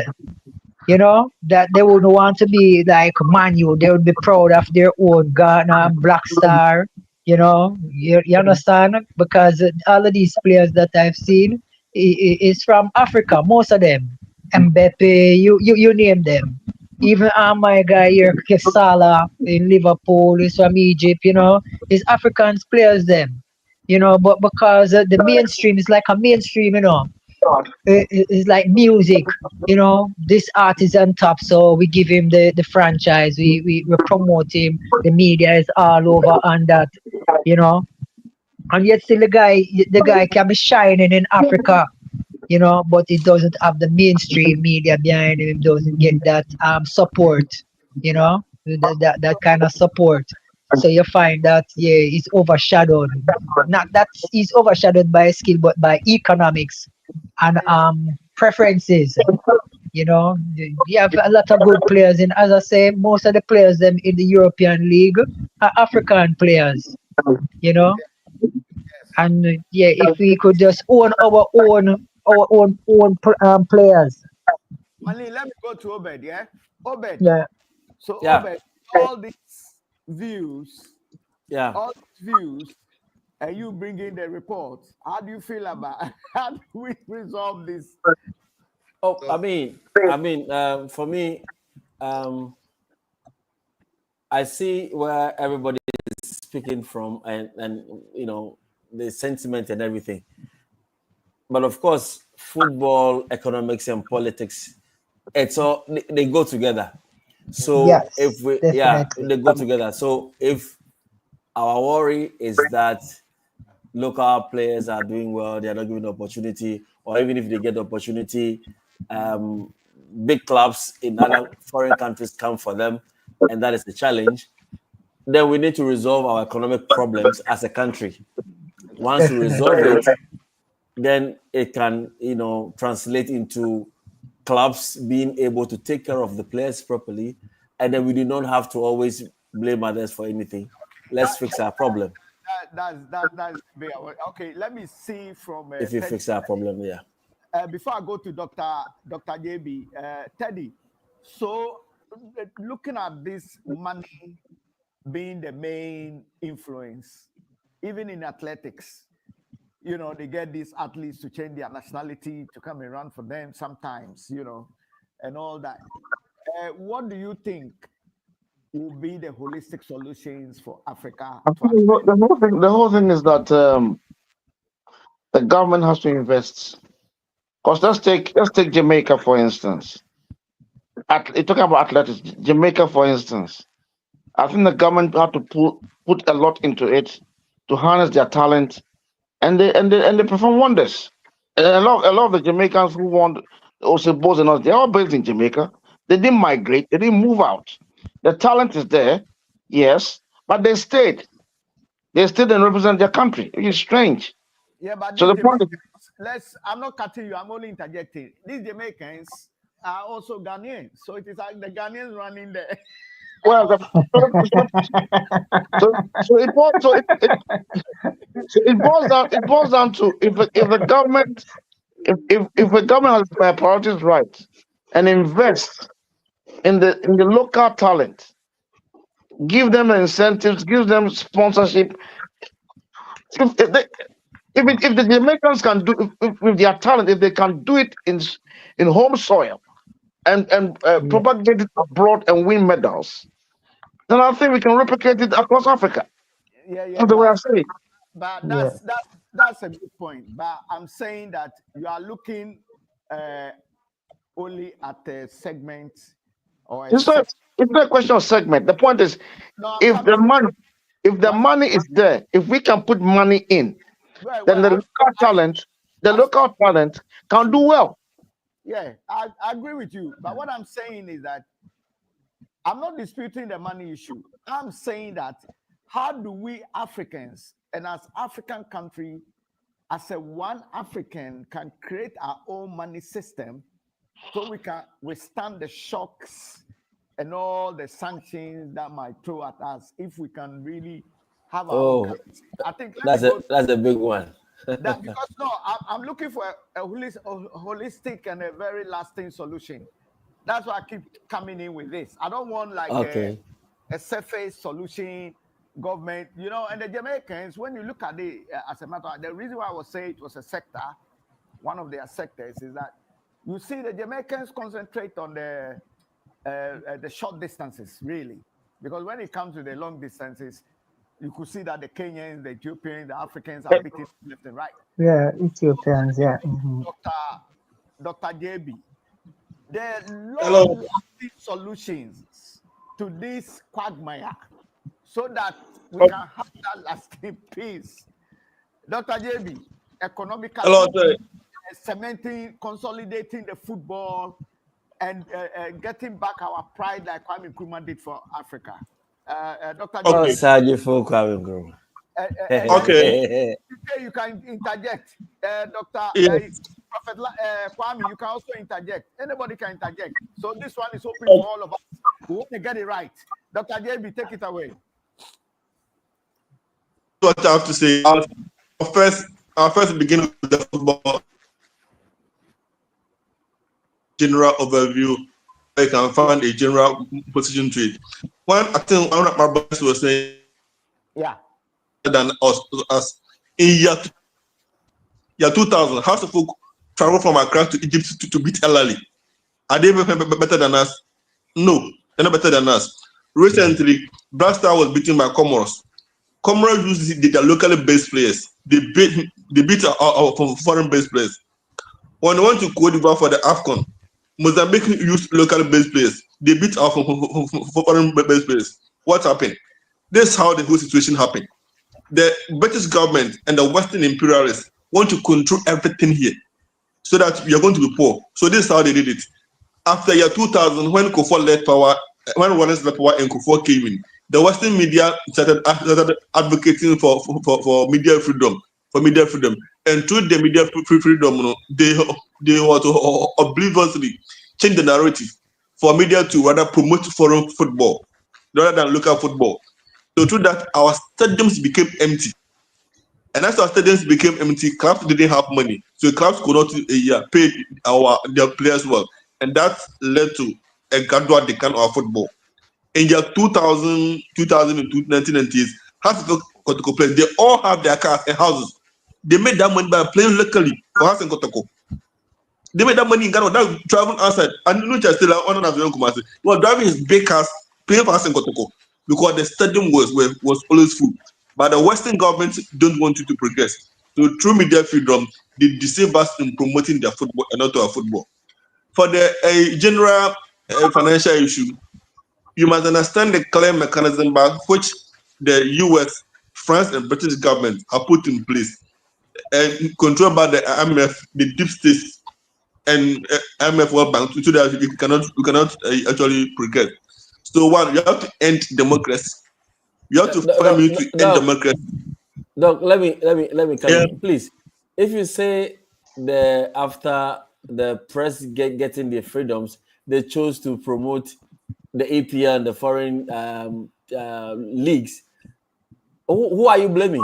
that they would want to be like Manu. They would be proud of their own Ghana Black Star. You understand? Because all of these players that I've seen is from Africa, most of them. Mbappe, you name them. Even my guy here, Kesala in Liverpool, is from Egypt, is Africans players them, but because the mainstream is like a mainstream, it's like music, this artist on top, so we give him the franchise, we promote him, the media is all over on that, you know, and yet still the guy can be shining in Africa, but it doesn't have the mainstream media behind him. It doesn't get that support, that kind of support. So you find that he's overshadowed. Not that he's overshadowed by skill, but by economics and preferences. You have a lot of good players, and as I say, most of the players them in the European League are African players. You know, and if we could just own our own players. Mali, let me go to Obed, yeah? Obed. Yeah. So, Yeah. Obed, all these views, Yeah. all these views, and you bring in the report. How do you feel about how do we resolve this? Oh, for me, um, I see where everybody is speaking from, and the sentiment and everything. But of course, football, economics, and politics, it's all they go together. So Yes, definitely. they go together. So if our worry is that local players are doing well, they are not given the opportunity, or even if they get the opportunity, um, big clubs in other foreign countries come for them, and that is the challenge. Then we need to resolve our economic problems as a country. Once we resolve Definitely. it, then it can, translate into clubs being able to take care of the players properly, and then we do not have to always blame others for anything. Let's That, fix our problem. that's okay. Let me see from If you Teddy. fix our problem, yeah. Before I go to Dr. JB, Teddy. So, looking at this money being the main influence, even in athletics, they get these athletes to change their nationality to come and run for them sometimes, and all that. What do you think will be the holistic solutions for Africa I to think address? the whole thing is that the government has to invest. Because let's take Jamaica for instance. You talking about athletics, Jamaica for instance. I think the government have to put a lot into it to harness their talent, and they perform wonders. And a lot of the Jamaicans who won also both and all, they're all based in Jamaica. They didn't migrate, they didn't move out. The talent is there, yes, but they stayed. They stayed and represent their country, which is strange. Yeah, but So these the point is, Jamaicans, I'm not cutting you, I'm only interjecting. These Jamaicans are also Ghanaians. So it is like the Ghanaians running there. well, so it boils down to if the government if the government has their priorities right and invest in the local talent, give them incentives, give them sponsorship. If the Jamaicans can do with their talent, if they can do it in home soil and Yeah. propagate it abroad and win medals, then I think we can replicate it across Africa. Yeah, That's the way I say it. but Yeah. that's a good point. But I'm saying that you are looking uh, only at a segment or a It's not, sect. it's not a question of segment. The point is, No, I'm if coming. the money, if the Once, money is there, if we can put money in, then well, the I local talent can do well. yeah, I agree with you. But what I'm saying is that I'm not disputing the money issue. I'm saying that how do we Africans and as African country, as a one African, can create our own money system so we can withstand the shocks and all the sanctions that might throw at us if we can really have our own Oh, currency. I think let me that's go a big one. that because no, I'm looking for a holistic and a very lasting solution. That's why I keep coming in with this. I don't want like Okay. a surface solution government, and the Jamaicans, when you look at it as a matter, the reason why I was saying it was a sector, one of their sectors is that you see the Jamaicans concentrate on the the short distances, really. Because when it comes to the long distances, you could see that the Kenyans, the Ethiopians, the Africans are beating left and right. Yeah, Ethiopians, yeah. Dr. JB, there are Hello. long-lasting solutions to this quagmire so that we can have that lasting peace. Dr. JB, economically, Hello, sir. cementing, consolidating the football, and getting back our pride like Kwame Nkrumah did for Africa. Dr. Okay. Osagyefo Kwame Nkrumah. Okay. You can interject. Dr. Yes. Prophet Kwame, you can also interject. Anybody can interject. So this one is open for all of us. We want to get it right. Dr. JB, take it away. What I have to say. I'll first begin with the football general overview. I can find a general position to it. One, I think one of my brothers was saying, yeah, than us in year 2000, House of Folk travel from Accra to Egypt to beat El Ali. Are they better than us? No, they're not better than us. Recently, Black Star was beaten by Comoros. Comoros used their locally based players. They beat our foreign based players. When they went to Cote d'Ivoire for the AFCON, Mozambique used local based players. They beat our foreign based players. What happened? This is how the whole situation happened. The British government and the Western imperialists want to control everything here so that we are going to be poor. So this is how they did it. After year 2000, when Kufuor led power, when Wallace led power and Kufuor came in, the Western media started advocating for media freedom, and through the media freedom, they were to obliviously change the narrative for media to rather promote foreign football rather than local football. So through that, our stadiums became empty. And as our stadiums became empty, clubs didn't have money. So clubs could not pay their players well. And that led to a gradual decline of football. In the 2000, 1990s, half of the players, they all have their cars and houses. They made that money by playing locally for Hassan Kotoko. They made that money in Ghana without traveling outside. And Nucha still on Kumasi. He was driving his big cars, paying for Hassan Kotoko because the stadium was always full. But the Western government don't want you to progress. So through media freedom, they deceive us in promoting their football and not our football. For the general financial issue, you must understand the clear mechanism by which the US, France, and British government are put in place and controlled by the IMF, the deep states, and IMF World Bank, so that we cannot actually progress. So one, you have to end democracy. You have to find me to end democracy. Doc, let me come in, please. If you say after the press getting their freedoms, they chose to promote the APL and the foreign leagues, who are you blaming?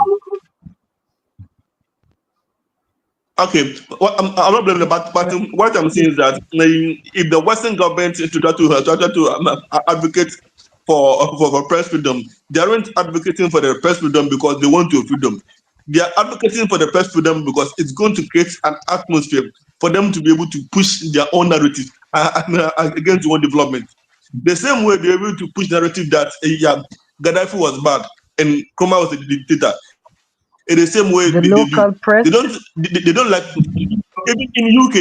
Okay, well, I'm not blaming, but what I'm saying is that if the Western government to try to advocate for press freedom, they aren't advocating for the press freedom because they want your freedom. They are advocating for the press freedom because it's going to create an atmosphere for them to be able to push their own narrative against one development. The same way they're able to push narrative that Gaddafi was bad and Nkrumah was a dictator. In the same way, the local press. They don't like. Even in UK,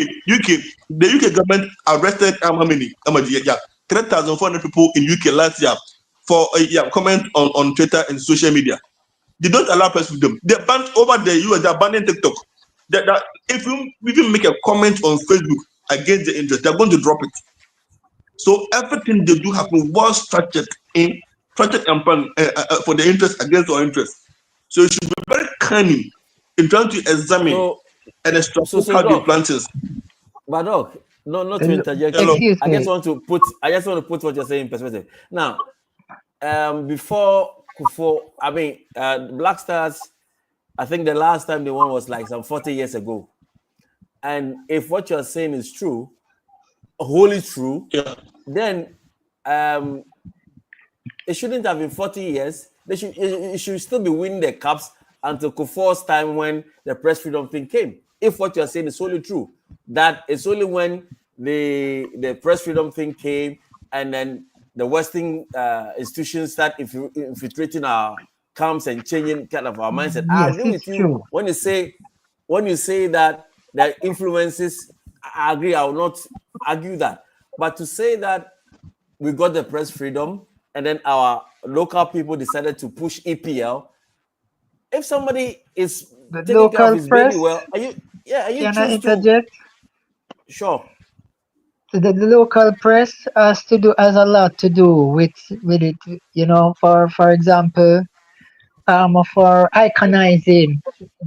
the UK government arrested how many? 3,400 people in UK last year for comment on Twitter and social media. They don't allow press freedom. They banned over the US. They're banning TikTok. That if you even make a comment on Facebook against the interest, they're going to drop it. So everything they do have been well structured and planned for the interest against our interest. So you should be very cunning in trying to examine and extract how they plan things. But Doc, not to interject. I just want to put what you're saying in perspective. Now, before Black Stars, I think the last time they won was like some 40 years ago. And if what you're saying is true, wholly true, then it shouldn't have been 40 years. It should still be winning the cups until Kufuor's time when the press freedom thing came. If what you're saying is solely true, that it's only when the press freedom thing came and then the Western institutions start infiltrating our camps and changing kind of our mindset. I Yes, agree it's with you true. when you say that the influences. I agree. I will not argue that, but to say that we got the press freedom and then our local people decided to push EPL. If somebody is The taking care of local his baby press, well, are you can I choose to interject? sure, The local press has a lot to do with it. You know, for example, for iconizing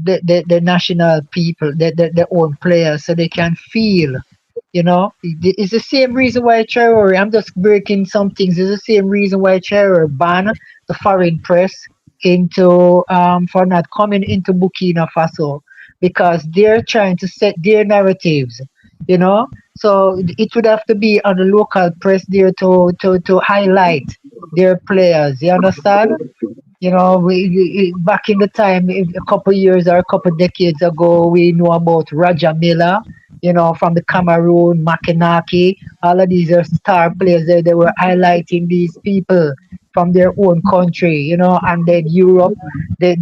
the national people, the own players, so they can feel. You know, it's the same reason why Traore. I'm just breaking some things. It's the same reason why Traore ban the foreign press into for not coming into Burkina Faso, because they're trying to set their narratives. You know, so it would have to be on the local press there to highlight their players. You understand? You know, back in the time, a couple years or a couple decades ago, we know about Roger Miller, you know, from the Cameroon, Makenaki. All of these are star players. They were highlighting these people from their own country, you know, and then Europe, they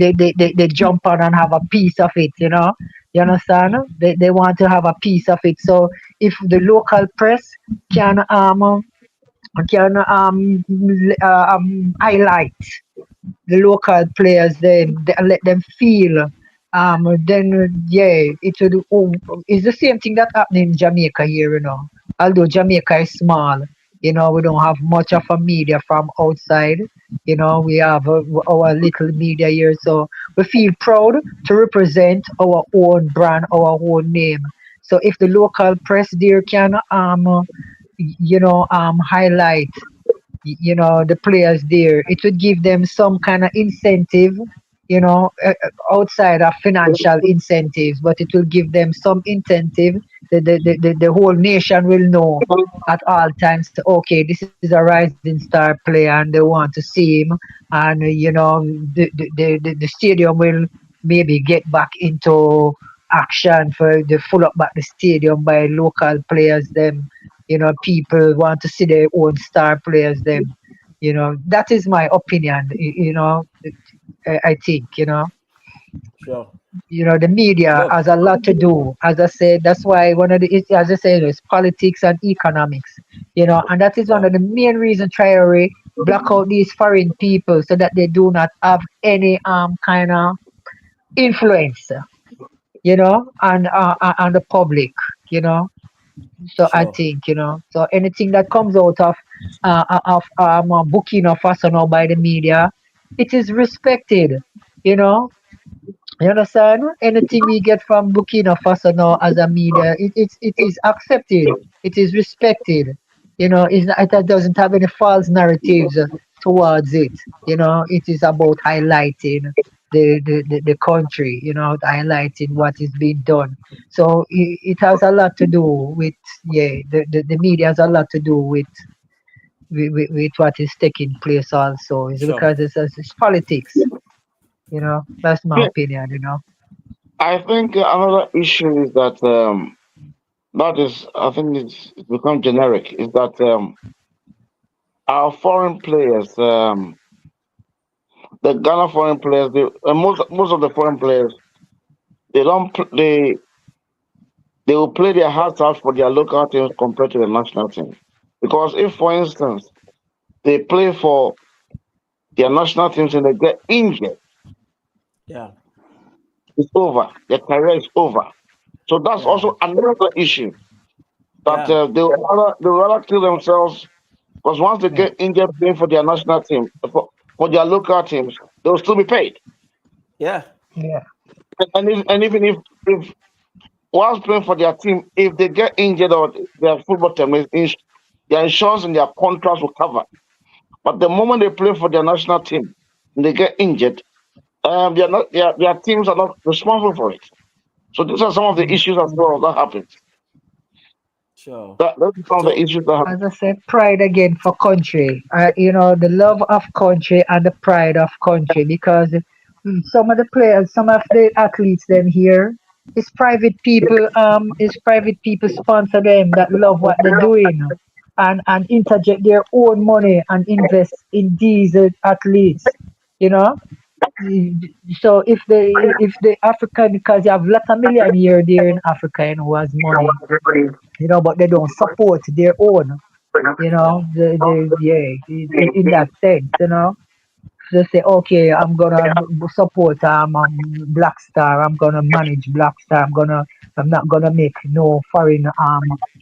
jump on and have a piece of it, you know. You understand? They want to have a piece of it. So if the local press can highlight the local players, then let them feel. Then yeah, it would. It's the same thing that happened in Jamaica here, you know. Although Jamaica is small, you know, we don't have much of a media from outside. You know, we have our little media here, so we feel proud to represent our own brand, our own name. So if the local press there can highlight the players there, it would give them some kind of incentive, outside of financial incentives, but it will give them some incentive. The whole nation will know at all times, okay, this is a rising star player and they want to see him. And the stadium will maybe get back into action for the full up back the stadium by local players them. People want to see their own star players them. That is my opinion. I think, sure. the media Look, has a lot to do. As I said, that's why as I said, it's politics and economics. And that is one yeah, of the main reasons Traore block out these foreign people so that they do not have any kind of influence, on the public. You know, so I sure, think, so anything that comes out of Burkina Faso now by the media, it is respected. You know, you understand? Anything we get from Burkina Faso now as a media, it is accepted. It is respected. It doesn't have any false narratives towards it. It is about highlighting the country. Highlighting what is being done. So it has a lot to do with, yeah. The media has a lot to do with what is taking place. Also, is sure, because it's politics. That's my Yeah, opinion. I think another issue is that I think it's become generic. Is that our foreign players, the Ghana foreign players, most of the foreign players, they don't they will play their hearts out for their local teams compared to the national team. Because if, for instance, they play for their national teams and they get injured, yeah, it's over. Their career is over. So that's yeah, also another issue that yeah, they will rather kill themselves because once they Yeah, get injured playing for their national team, for their local teams, they'll still be paid. yeah, yeah, And even if whilst playing for their team, if they get injured or their football team, their insurance and their contracts will cover. But the moment they play for their national team and they get injured, their teams are not responsible for it. So these are some of the yeah. issues as well that happens. sure. Those are some of the So, issues that happen. As I said, pride again for country. The love of country and the pride of country. Because some of the players, some of the athletes, them here, it's private people. It's private people sponsor them that love what they're doing. and interject their own money and invest in these athletes, you know. So if the African, because you have lot of millionaire there in Africa, who has money, but they don't support their own, Yeah. in that sense, they say, okay, I'm gonna support Black Star. I'm gonna manage Black Star. I'm not gonna make no foreign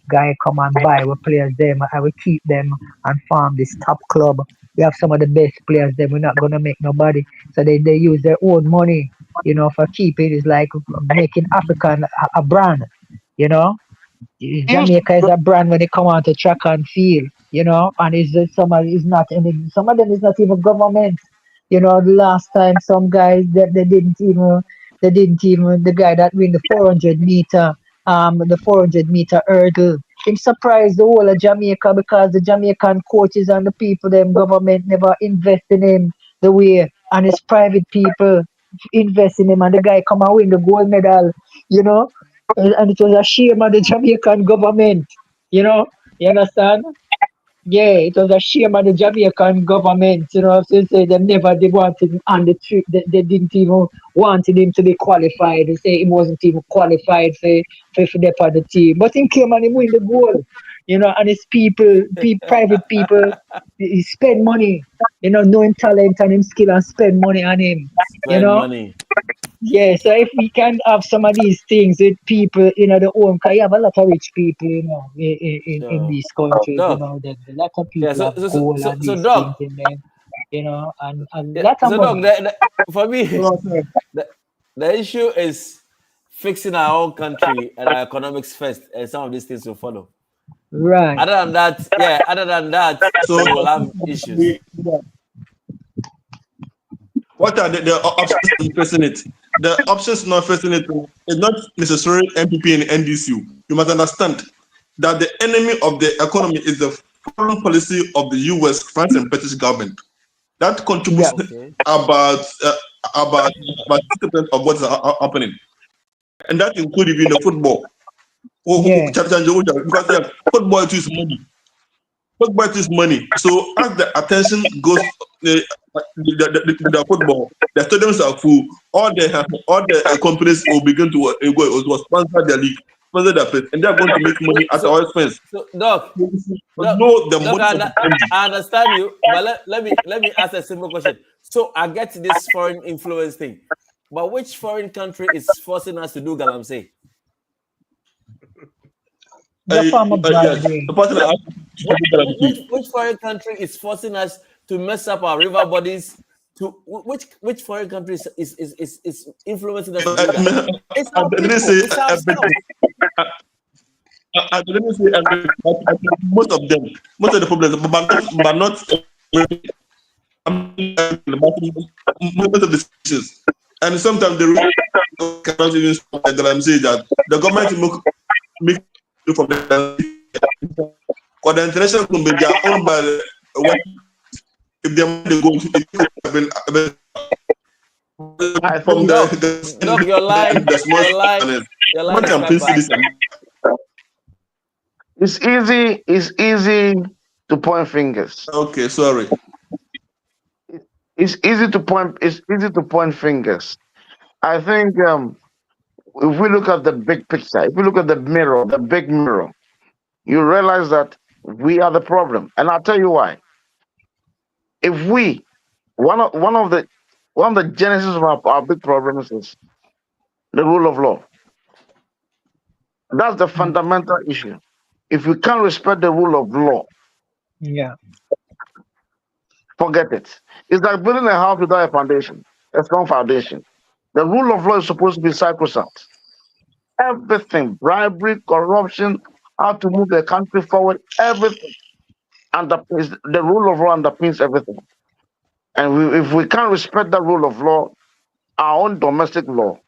guy come and buy our players. Them I will keep them and farm this top club. We have some of the best players. Then we're not gonna make nobody. So they use their own money, for keeping. It's like making African a brand, you know. Used Jamaica is a brand when they come on to track and field, and some of them is not even government. The last time some guys that they didn't even the guy that win the 400 meter hurdle. Him surprised the whole of Jamaica because the Jamaican coaches and the people them government never invest in him the way, and his private people invest in him, and the guy come and win the gold medal, you know and it was a shame of the Jamaican government. You understand? Yeah, it was a shame of the Jamaican government. Since they never they wanted him on the trip, they didn't even wanted him to be qualified. They say he wasn't even qualified for the for the team, but he came and he win the goal. And his private people, he spend money. Knowing talent and him skill and spend money on him. You Spend know money. yeah, so if we can have some of these things with people, the own, because you have a lot of rich people, in So, these countries, Doc. there's a lot of Yeah. people So, have so, so, gold so, and so these things Doc. in them, and a Yeah. lot of So, Doc. money. For me, the, the issue is fixing our own country and our economics first, and some of these things will follow. Right. Other than that, So we will have issues. what are the options in facing it? The options not facing it is not necessarily MPP and NDC. You must understand that the enemy of the economy is the foreign policy of the US, France, and British government. That contributes Yeah. Okay. about uh, about about 60% of what is happening, and that includes even the football. Yeah. Because yeah, football is money. Football is money. So as the attention goes the football, the stadiums are full. All the companies will begin to sponsor their league, sponsor their place, and they are going to make money at So, our expense. so, Doc. Doc, Know the Doc, money of the country. I understand you, but let me ask a simple question. So I get this foreign influence thing, but which foreign country is forcing us to do galamsey? The farmer Yes, bribery. the person that asked Which, to do that. which foreign country is forcing us to mess up our river bodies? Which foreign country is influencing us to do that? It's I our didn't people. say It's ourselves. everything. I didn't say everything. But I think most of them, most of the problems, but not most of the issues. And sometimes the reason cannot even stop that I'm saying that the government make from the because the international company they are owned by what if the money goes I from think Doc, your line, the small your line, channels. your line One is can quite please see bad. this. it's easy to point fingers. Okay, sorry. It's easy to point fingers. I think if we look at the big picture, if we look at the big mirror, you realize that we are the problem. And I'll tell you why. If we one of the genesis of our big problems is the rule of law. That's the Mm. fundamental issue. If we can't respect the rule of law, Yeah. forget it. It's like building a house without a foundation, a strong foundation. The rule of law is supposed to be sacrosanct. Everything, bribery, corruption, how to move the country forward, everything underpins the rule of law underpins everything. And if we can't respect the rule of law, our own domestic law,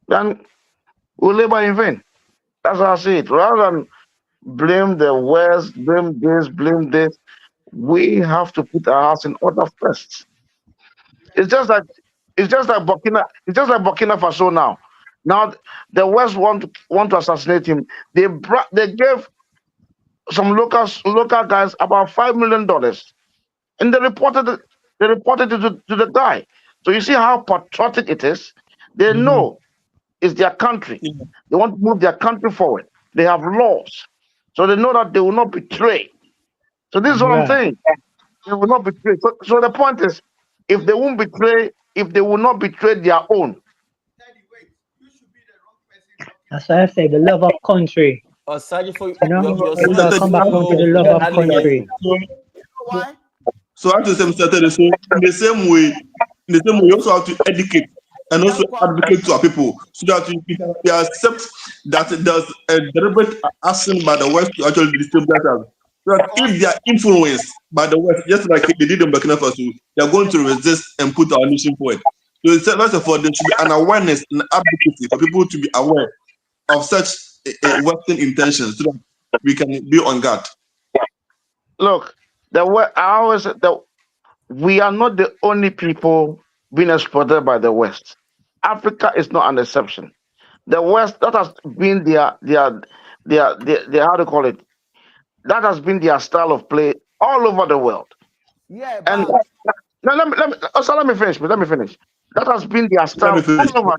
then we labor in vain. That's how I see it. Rather than blame the West, blame this, we have to put our house in order first. It's just like Burkina Faso now. Now the West want to assassinate him. They gave some local guys about $5 million, and they reported it. They reported it to the guy. So you see how patriotic it is. They know it's their country. Yeah. They want to move their country forward. They have laws, so they know that they will not betray. So this is what I'm Right. saying. They will not betray. So the point is, if they won't betray, if they will not betray their own, That's why I say the love of country. Osagyefo, You know, your it sound all is come back down to the low. love We of hardly hear country. you. So, Why? so I have to say, Mr. Teddy, so in the same way, we also have to educate and also advocate to our people so that we accept that there's a deliberate action by the West to actually destabilize us. So that if they are influenced by the West, just like they did in Burkina Faso, they are going to resist and put our nation forward. So first of all, there should be an awareness and advocacy for people to be aware of such Western intentions so that we can be on guard. look, I always say that we are not the only people being exploited by the West. Africa is not an exception. The West, that has been their how to call it, that has been their style of play all over the world. Yeah, And but now let me finish. Let me finish. That has been their Let me style finish. all over.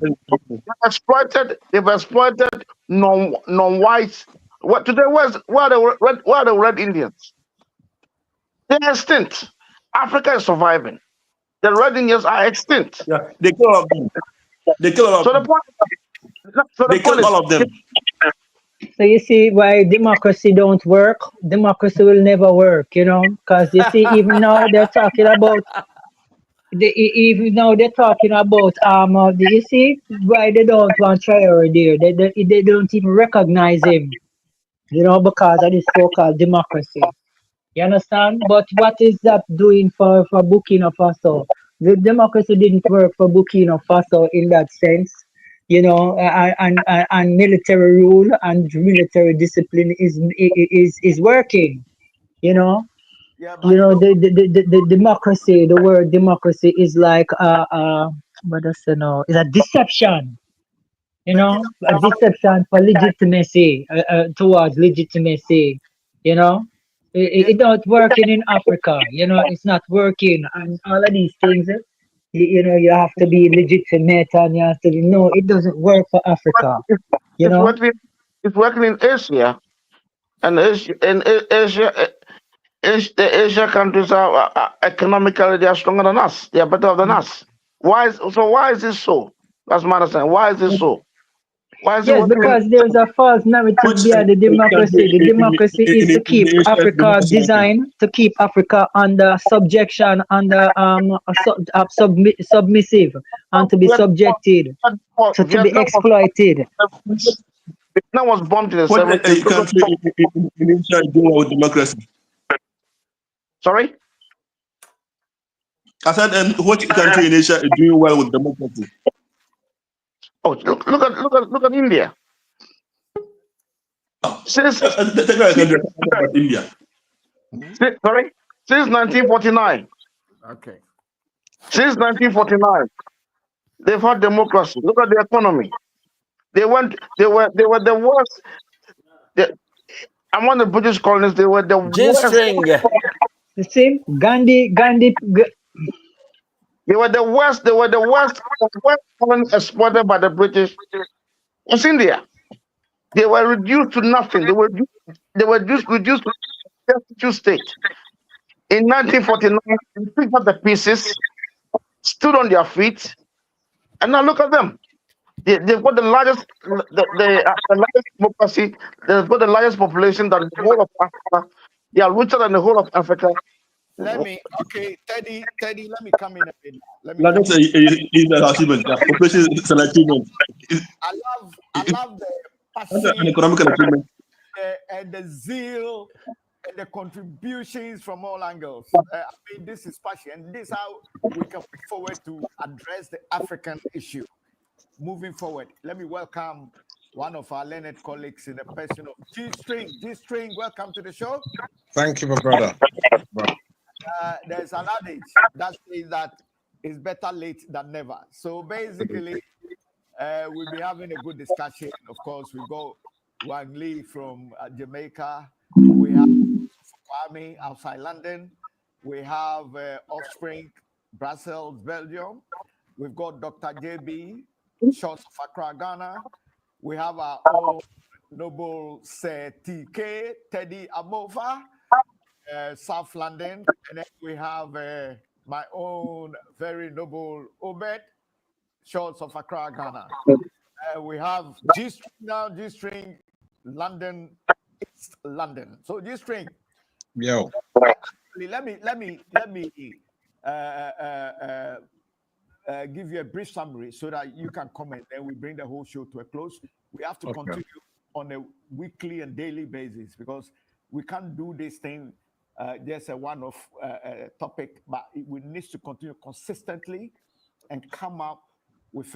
They've exploited non-whites. What today? Where are the red Indians? They're extinct. Africa is surviving. The red Indians are extinct. Yeah, they kill all of them. They kill all of So the them. point. So the They point kill is, all of them. So you see why democracy don't work? Democracy will never work, you know, because you see, even now they're talking about even now they're talking about you see why they don't want Traore there. They don't even recognize him, you know, because of this so-called democracy. You understand? But what is that doing for Burkina Faso? The democracy didn't work for Burkina Faso in that sense, you know, and military rule and military discipline is working, you know. yeah, You but you know, know, the democracy, the word democracy is like what does it know? It's a deception, you Burkina know, a deception for legitimacy, towards legitimacy, you know. yeah, It's not working in Africa, you know, it's not working. And all of these things, you know, you have to be legitimate and you have to be, no, it doesn't work for Africa, it's, you it's know. working. It's working in Asia, and the Asia countries are economically they are stronger than us. They are better than us. Why is this so? That's my understanding. Why is this so? Why is it Yes, working? because there's a false narrative Which behind the democracy. country The democracy is to in keep the Asian Africa democracy working? designed to keep Africa under subjection, under submissive, and to be subjected, to be Vietnam exploited. was bombed in the What 70s. Look country at, in Asia is doing well with democracy? sorry? I said, and what country in Asia is doing well with democracy? Oh, look at India. Since Take a country about India. sorry, since 1949, okay. since 1949, they've had democracy. Look at the economy. They were the worst. They, among the British colonies, they were the worst. G-string. You see, They were the worst. They were the worst. The worst colony exploited by the British was India. They were reduced to nothing. Reduced to a destitute state. In 1949, they picked up the pieces, stood on their feet, and now look at them. They've got the largest democracy. They've got the largest population than the whole of Africa. They are richer than the whole of Africa. Let me, okay, Teddy, let me come in a bit. Let me Not come just in. is an achievement. Yeah, population is an achievement. I love the It's an passion economical achievement. and the zeal and the contributions from all angles. I mean, this is passion, and this is how we can move forward to address the African issue. Moving forward, let me welcome one of our learned colleagues in the person of G String. G String, welcome to the show. Thank you, my brother. There's an adage that says that it's better late than never. So basically, we'll be having a good discussion. Of course, we got Wang Lee from Jamaica. We have Army outside London. We have Offspring, Brussels, Belgium. We've got Dr. JB, Shorts of Accra, Ghana. We have our own noble Sir TK, Teddy Amova, South London. And then we have my own very noble Obed, Shorts of Accra, Ghana. We have G-String now, G-String, London, East London. So G-String. Yo. Let me give you a brief summary so that you can comment. Then we bring the whole show to a close. We have to continue on a weekly and daily basis because we can't do this thing just a one-off topic, but we need to continue consistently and come up with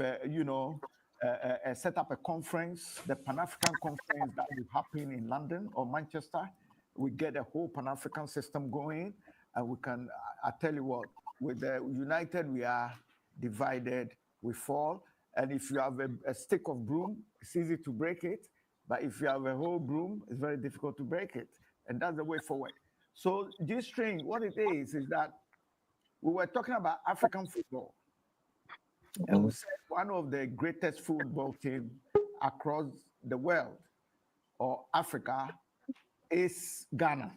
set up a conference, the Pan-African conference that will happen in London or Manchester. We get a whole Pan-African system going, and we can. I tell you what, with the united, we are divided, we fall. And if you have a stick of broom, it's easy to break it. But if you have a whole broom, it's very difficult to break it. And that's the way forward. So G-String, what it is that we were talking about African football. And we said one of the greatest football teams across the world or Africa is Ghana.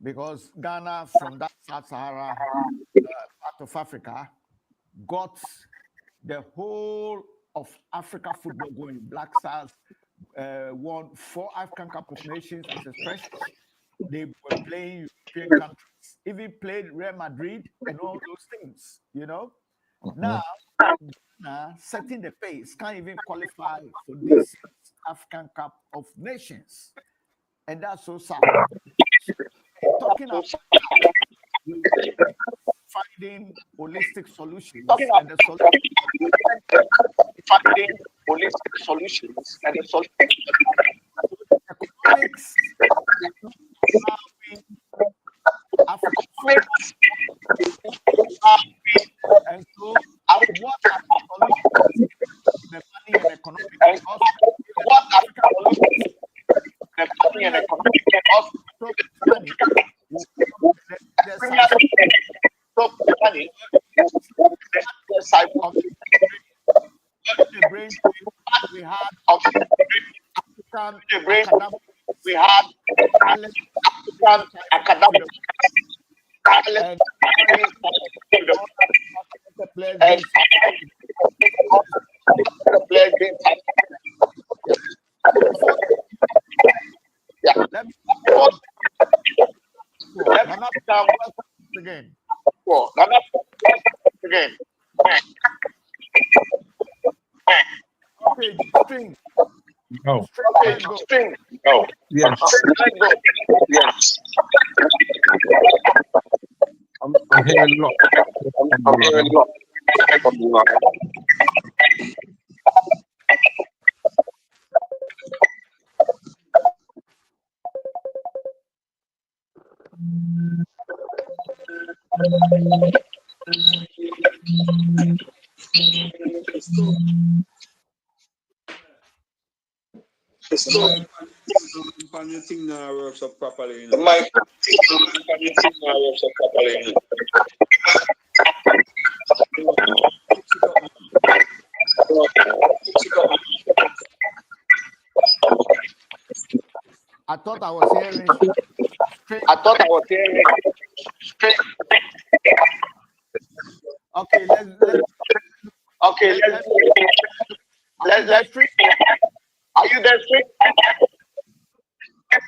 Because Ghana, from that Sub-Sahara part of Africa, got the whole of Africa football going. Black Stars won 4 African Cup of Nations as a stretch. They were playing European countries, even played Real Madrid and all those things, Now, Ghana, setting the pace, can't even qualify for this African Cup of Nations. And that's so sad. Talking about finding holistic solutions and the economics African and so what are the solutions? The money and economic what African the money and economic money the brain we had African we had academic and the players let me again. Okay, string. Oh. String. Oh. Yes. Yes. I'm hearing a lot. I'm hearing a lot. The thing now works up properly. The mic now works up properly. I thought I was hearing straight. Okay, let's straight. Are you there, straight?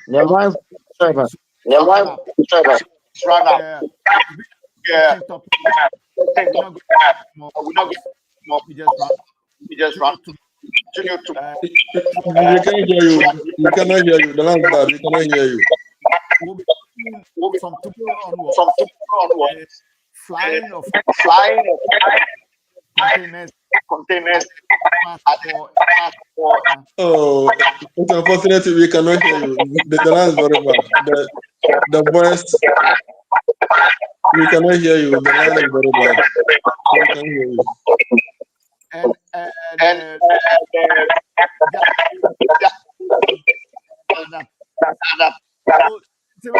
Your wife, Trevor. Your wife, Trevor. Yeah. We just run. We can't hear you. We cannot hear you. The line is bad. We cannot hear you. From tomorrow onwards, flying of containers. Oh, it's unfortunate we cannot hear you. The line is very bad. The voice, we cannot hear you. The line is very bad. We can't hear you. So,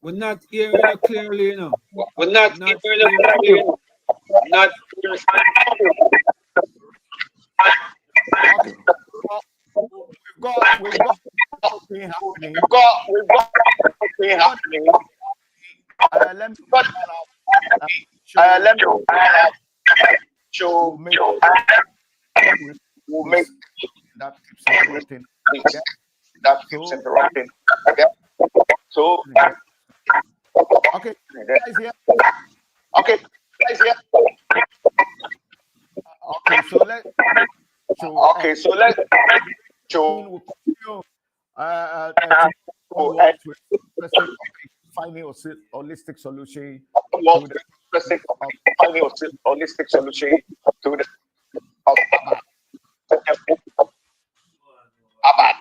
We're not hearing you clearly, you know. We're not Not hearing hearing you. Not okay. We've got something happening. we've got something happening. Let me But let me show we'll make that keeps interrupting. that keeps interrupting. Okay. So Okay, guys here. okay, guys here. Okay, so let's Okay, so let's show we'll continue towards with finding a holistic solution to the finding a holistic solution to the about.